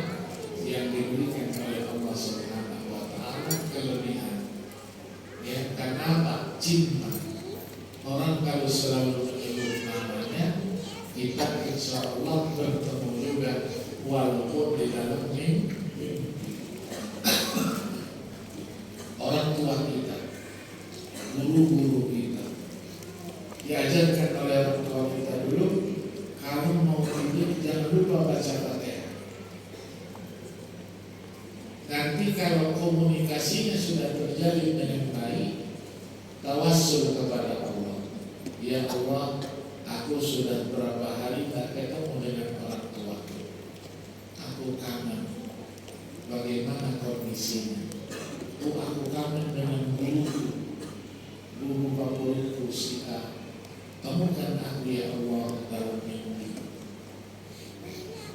yang diberikan oleh Allah Subhanahu Wa Taala kelebihan. Ya, karena apa? Cinta. Orang kalau selalu menyebut namanya, kita insya Allah bertemu juga walaupun di dalam mimpi. Orang tua kita, guru-guru kita, diajarkan oleh orang tua kita dulu, kamu mau tidur jangan lupa baca Fatihah. Nanti kalau komunikasinya sudah terjalin dengan baik, tawassul kepada Allah. Ya Allah, aku sudah berapa hari tak ketemu dengan orang tuaku. Aku kangen. Bagaimana kondisinya? Aku kangen dengan guru favoritku si A. Temukan aku ya Allah dalam mimpi.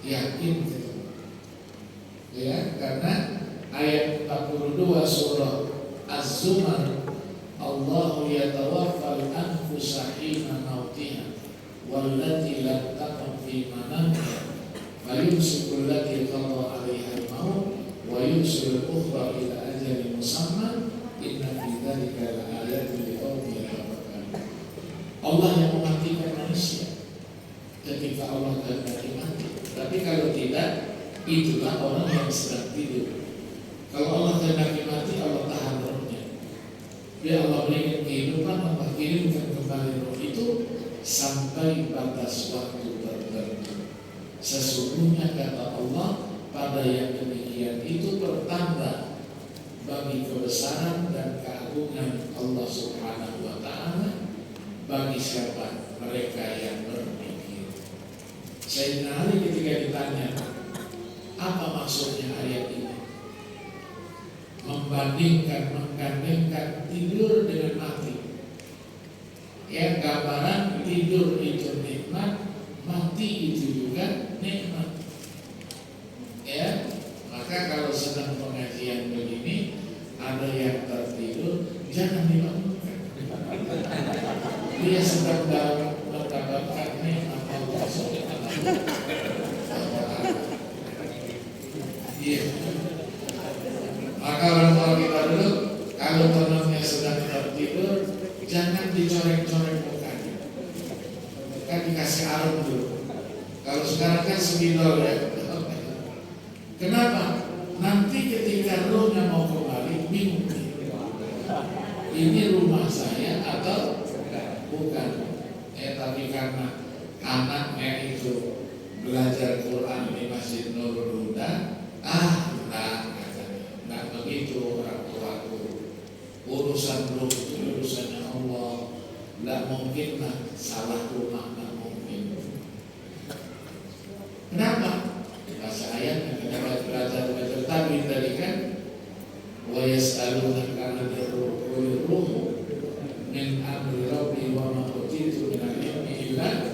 Yakin gitu. Ya, karena ayat 42 surah Az-Zumar, Allahu yatawaffal anfusa hina mautiha wallati lam tamut fi manamiha wa yumsiku allati qada 'alaiha al-maut wa yursilu al-ukhra ila ajalin musamma inna fi dzalika laayatin liqaumin yatafakkarun. Allah yang mematikan manusia ketika Allah kehendaki mati. Tapi kalau tidak, itulah orang yang sedang tidur. Kalau Allah kehendaki mati, Allah tahan rohnya. Ya Allah berikan kehidupan, Allah kirimkan kembali roh itu sampai batas waktu tertentu. Sesungguhnya kata Allah, pada yang demikian itu pertanda bagi kebesaran dan keagungan Allah Subhanahu wa Ta'ala bagi siapa mereka yang berpikir. Sayyidina Ali ketika ditanya apa maksudnya ayat ini, menggandengkan tidur dengan mati. Ya, gambaran tidur itu nikmat, mati itu juga nikmat. Ya, maka kalau sedang pengajian begini ada yang tertidur, jangan dibangunkan. Dia sedang mendapatkan nikmat Allah Subhanahu wa Ta'ala. Iya. Maka orang-orang kita dulu, kalau temannya sedang tertidur, jangan dicorek-corek mukanya. Kan dikasih arum dulu. Kalau sekarang kan spidol ya. Kenapa? Nanti ketika rohnya mau kembali, bingung. Ini rumah saya atau bukan? Tapi karena anaknya itu belajar Quran di Masjid Nurul Huda, enggak begitu orang tuaku. Urusan roh itu urusannya Allah. Enggak mungkin lah salah rumah, enggak mungkin. Kenapa? Bahasa ayatnya kita belajar tadi kan, wa yas'alunaka 'anil ruh min amri rabbi wa ma utitu min al-ilmi illa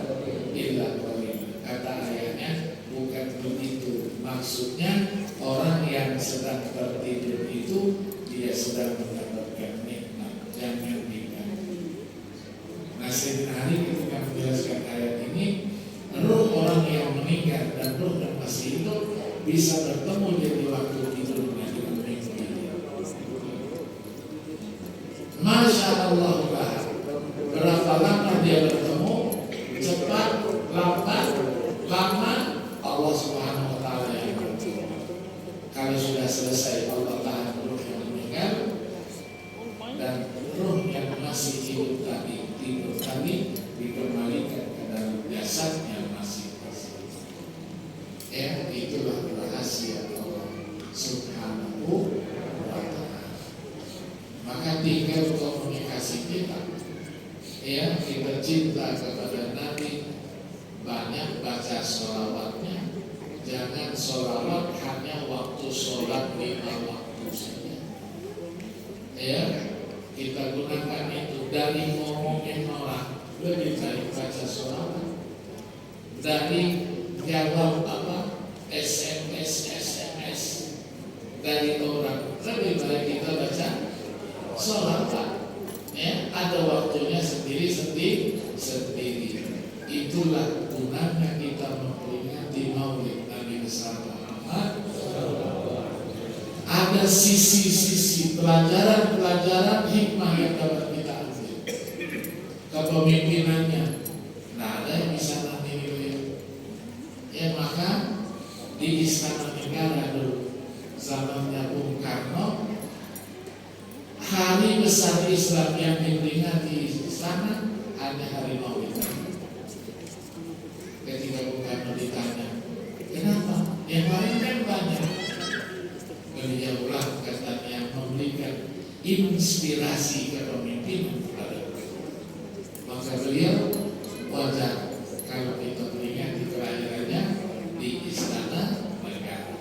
qalil. Kata ayatnya bukan begitu. Maksudnya orang yang sedang tertidur itu dia sedang mendapatkan nikmat, jangan diganggu. Nah, Sayyidina Ali ketika menjelaskan ayat ini, roh orang yang meninggal dan roh yang masih hidup bisa bertemu jadi waktu tidurnya dengan mimpi. Masya Allah, berapa lama dia bertemu? Cepat, lambat, lama, Allah Subhanahu wa Ta'ala yang bertemu. Kalau sudah selesai, Allah tahan roh yang meninggal dan roh yang masih hidup tadi, tidur tadi dikembalikan ke dalam jasadnya masing-masing. Ya, itulah rahasia Allah Subhanahu wa Ta'ala. Maka tinggal komunikasi kita. Ya, kita cinta kepada Nabi, banyak baca sholawatnya. Jangan sholawat hanya waktu sholat 5 waktu saja. Ya, kita gunakan itu dari ngomongin orang, lebih baik baca sholawat. Dari jawab SMS dari orang, lebih baik kita baca sholawat. Ya, ada waktunya sendiri. Itulah gunanya kita memperingati Maulid Nabi besar Muhammad. Ada sisi-sisi pelajaran hikmah yang dapat kita ambil. Kepemimpinannya, nah ada yang bisa nanti beliau. Ya, maka di Istana Negara dulu zamannya Bung Karno, hari besar Islam yang diperingati di istana hanya hari Maulid. Ketika Bung Karno ditanya, kenapa? Yang lain kan banyak. Beliaulah katanya yang memberikan inspirasi kepemimpinan kepada beliau. Maka beliau wajar kalau kita peringati kelahirannya di Istana Negara.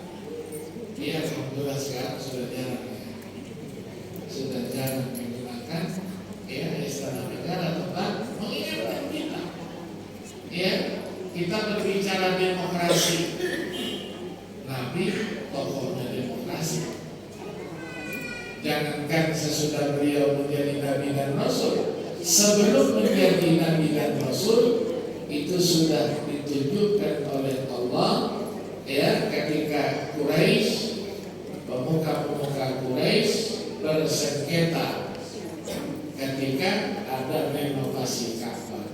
Dia alhamdulillah sekarang sudah jarang menggunakan Istana Negara tempat mengingatkan kita. Ya, kita berbicara demokrasi. Nabi tokohnya demokrasi. Jangankan sesudah beliau menjadi Nabi dan Rasul, sebelum menjadi Nabi dan Rasul itu sudah ditunjukkan oleh Allah. Ya, ketika Quraisy, pemuka-pemuka Quraisy bersengketa ketika ada renovasi Ka'bah,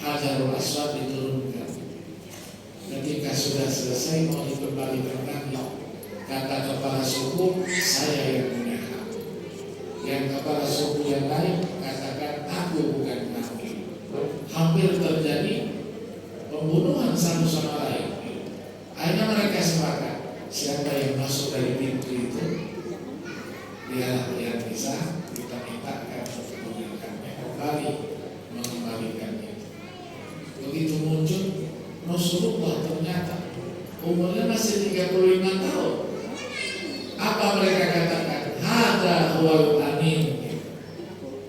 Hajarul Aswad diturunkan. Ketika sudah sudah selesai mau dikembalikan lagi. Kata kepala suku, saya yang punya hak. Yang kepala suku yang lain katakan aku bukan nabi. Hampir terjadi pembunuhan satu sama lain. Akhirnya mereka sepakat, siapa yang masuk dari pintu itu, dialah yang bisa kita mintakan untuk mengembalikannya kembali, mengembalikannya. Begitu muncul Rasulullah, ternyata umurnya masih 35 tahun. Apa mereka katakan? Hada huwal amin.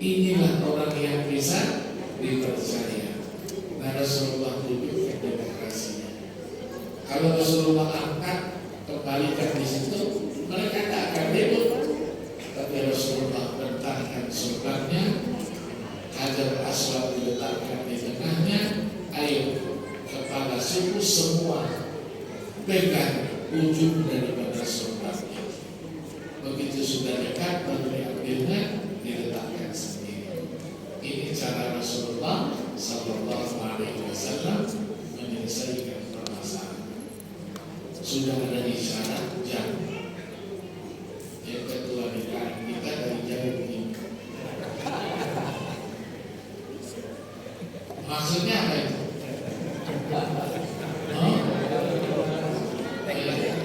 Inilah orang yang bisa dipercaya. Nah, Rasulullah tunjukkan demokrasinya. Kalau Rasulullah angkat kembalikan di situ, mereka tak akan ribut. Tapi Rasulullah bentangkan surganya, Hajar Aswad diletakkan di tengahnya. Ayo kepala suku semua pegang ujung daripada surganya. Begitu sudah dekat baru diambilnya, diletakkan sendiri. Ini cara Rasulullah Sallallahu Alaihi Wasallam menyelesaikan permasalahan. Sudah ada isyarat jam. Yang ketua DKM kita dari jauh begini. Maksudnya apa itu?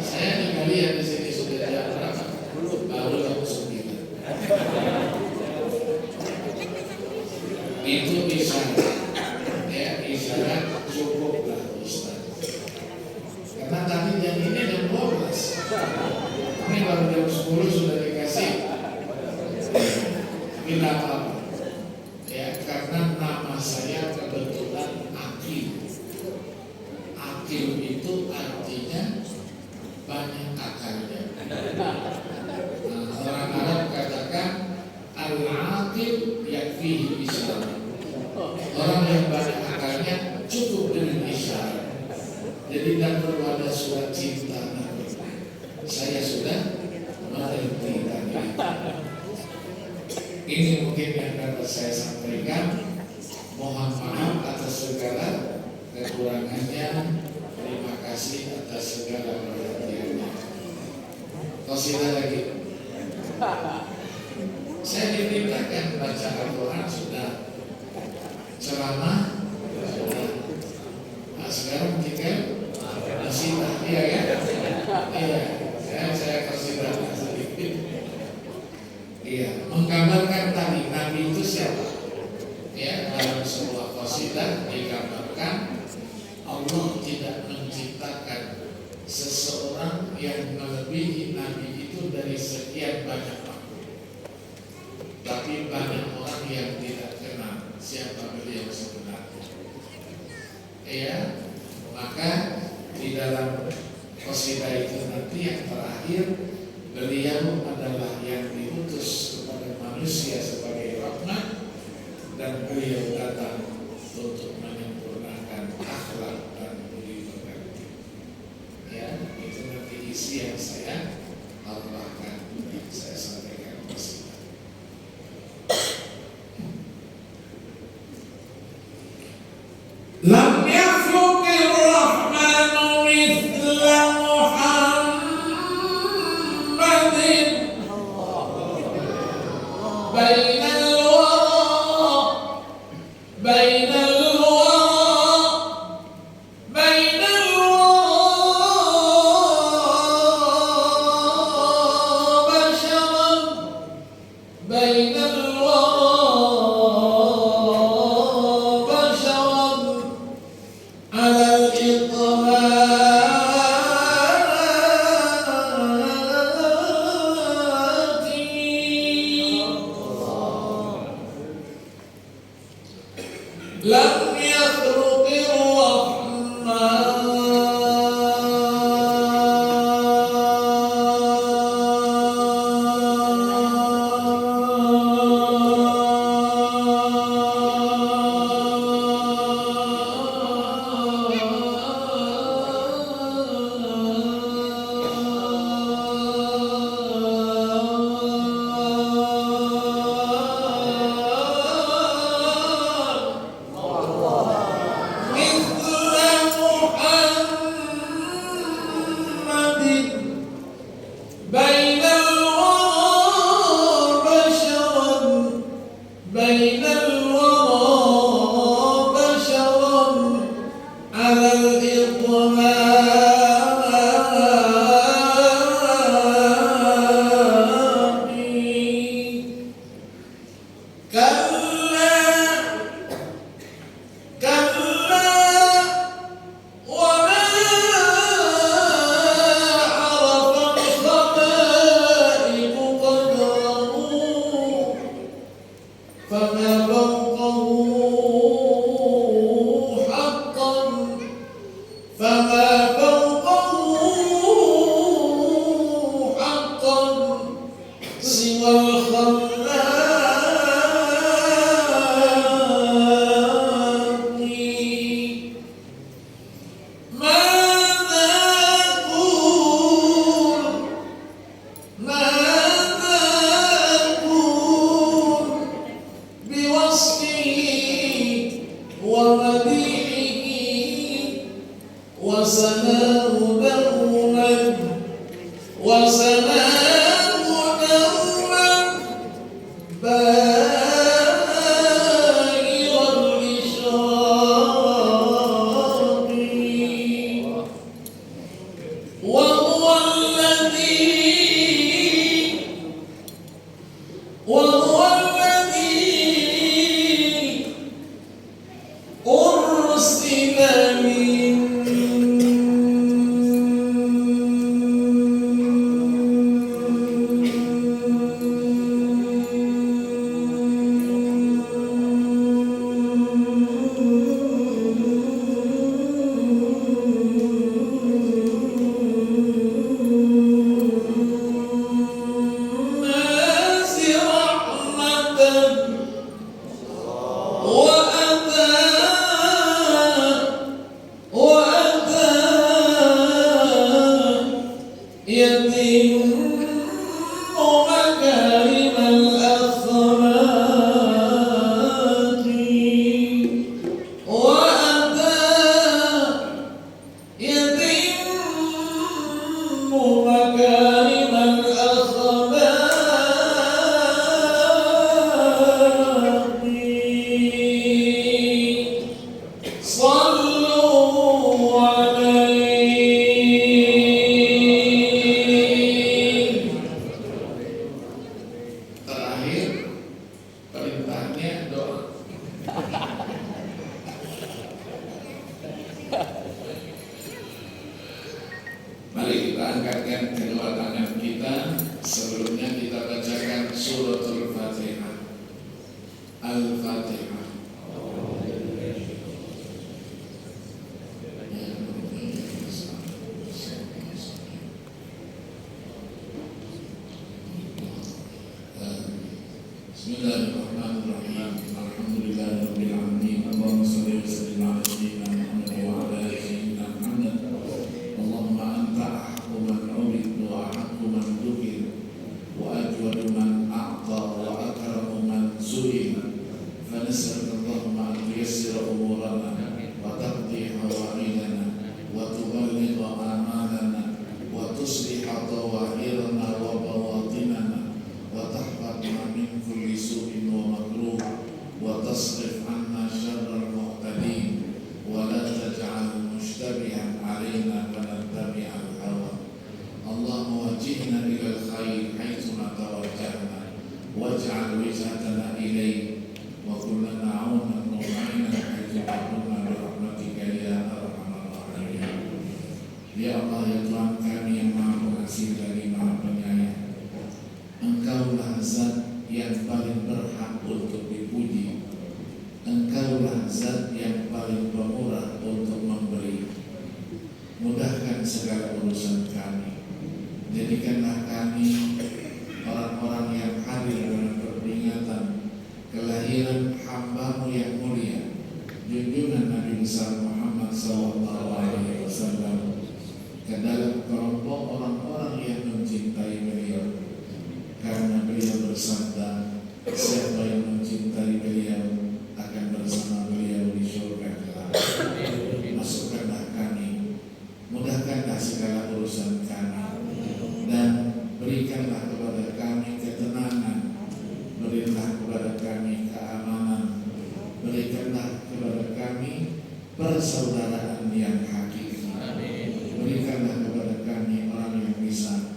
Saya tinggal lihat di sini sudah jam berapa? Baru jam 9. Itu isyarat. Ya, isyarat cukuplah Ustaz. Karena tadi jam ini jam 12. Ini baru jam 10 sudah dikasih. Tidak apa-apa. Ya, karena nama saya kebetulan Akil. Akil itu artinya banyak akalnya. Orang Arab katakan al-aqil yakfihi isyarat. Orang yang banyak akalnya cukup dengan isyarat. Jadi tidak perlu ada surat cinta. Saya sudah mengerti tadi. Ini mungkin yang dapat saya sampaikan. Mohon maaf atas segala kekurangannya. Terima kasih atas segala perhatiannya. Qasidah lagi. Saya diperintahkan baca Al-Quran sudah, ceramah sudah. Nah, sekarang tinggal qasidah, iya kan? Iya. Saya qasidah sedikit. Iya, menggambarkan tadi Nabi itu siapa? Ya, dalam sebuah qasidah digambarkan Allah tidak menciptakan seseorang yang melebihi Nabi itu dari sekian banyak makhluk. Tapi banyak orang yang tidak kenal siapa beliau sebenarnya. Ya, maka di dalam qasidah itu nanti yang terakhir, beliau adalah yang diutus kepada manusia sebagai rahmat, dan beliau datang untuk menyempurnakan akhlak dan budi pekerti. Ya, itu nanti isi yang saya tambahkan, yang saya sampaikan qasidah. Lam yakhluqir rahmanu mithla Muhammadin bainal wara bainal wara bainal wara وسناه دوما وسناه دوما بائر الإشراق وهو الذي أرسل من يتم مكارم الأخلاق وأتى يتم مكارم الأخلاق صلوا عليه. Terakhir perintahnya doa. Mari kita angkatkan kedua tangan kita. Sebelumnya kita bacakan suratul Fatihah. Al-Fatihah. Bismillahirrahmanirrahim. Alhamdulillahirabbil alamin. Allahumma shalli wa sallim ala sayyidina Muhammad wa ala ali sayyidina Muhammad. Allahumma anta ahqqu man ubid wa ahqqu man dzukir wa ajwadu man a'ta wa akramu man su'il. Fa nas'aluka Allahumma an tuyassira umurana wa taqdi hawaijana wa tuballigha amalana wa tusliha dhawahirana wa bawatinana wa tahfadna min kulli su'in wa makruh wa tasrif anna syarral mu'tadin wa la taj'al mushtabihan alaina fanattabi'al hawa. Allahumma wajjihna ilal khair haitsu ma tawajjahna waj'al wijhatana ilayk wa kullana 'aunan wa 'ainan haitsu kunna bi rahmatika ya arhamar rahimin. Ya Allah, ya Tuhan kami yang Maha Pengasih lagi Maha Penyayang, Engkaulah zat yang paling berhak untuk dipuji. Engkaulah zat yang paling pemurah untuk memberi. Mudahkan segala urusan kami. Jadikanlah kami orang-orang yang hadir dalam peringatan kelahiran hamba-Mu yang mulia, junjungan Nabi besar Muhammad SAW, ke dalam kelompok orang-orang yang mencintai beliau. Karena beliau bersabda, siapa yang mencintai beliau akan bersama beliau di surga kelak. Masukkanlah kami, mudahkanlah segala urusan kami, dan berikanlah kepada kami ketenangan, berilah kepada kami keamanan, berikanlah kepada kami persaudaraan yang hakiki. Berikanlah kepada kami orang yang bisa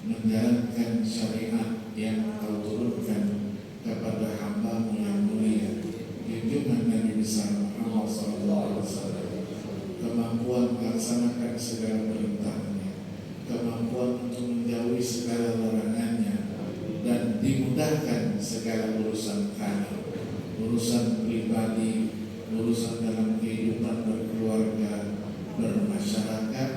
menjalankan syariat yang Kau turunkan kepada hamba-Mu yang mulia, junjungan Nabi besar Muhammad SAW, kemampuan melaksanakan segala perintahnya, kemampuan untuk menjauhi segala larangannya, dan dimudahkan segala urusan kami, urusan pribadi, urusan dalam kehidupan berkeluarga, bermasyarakat,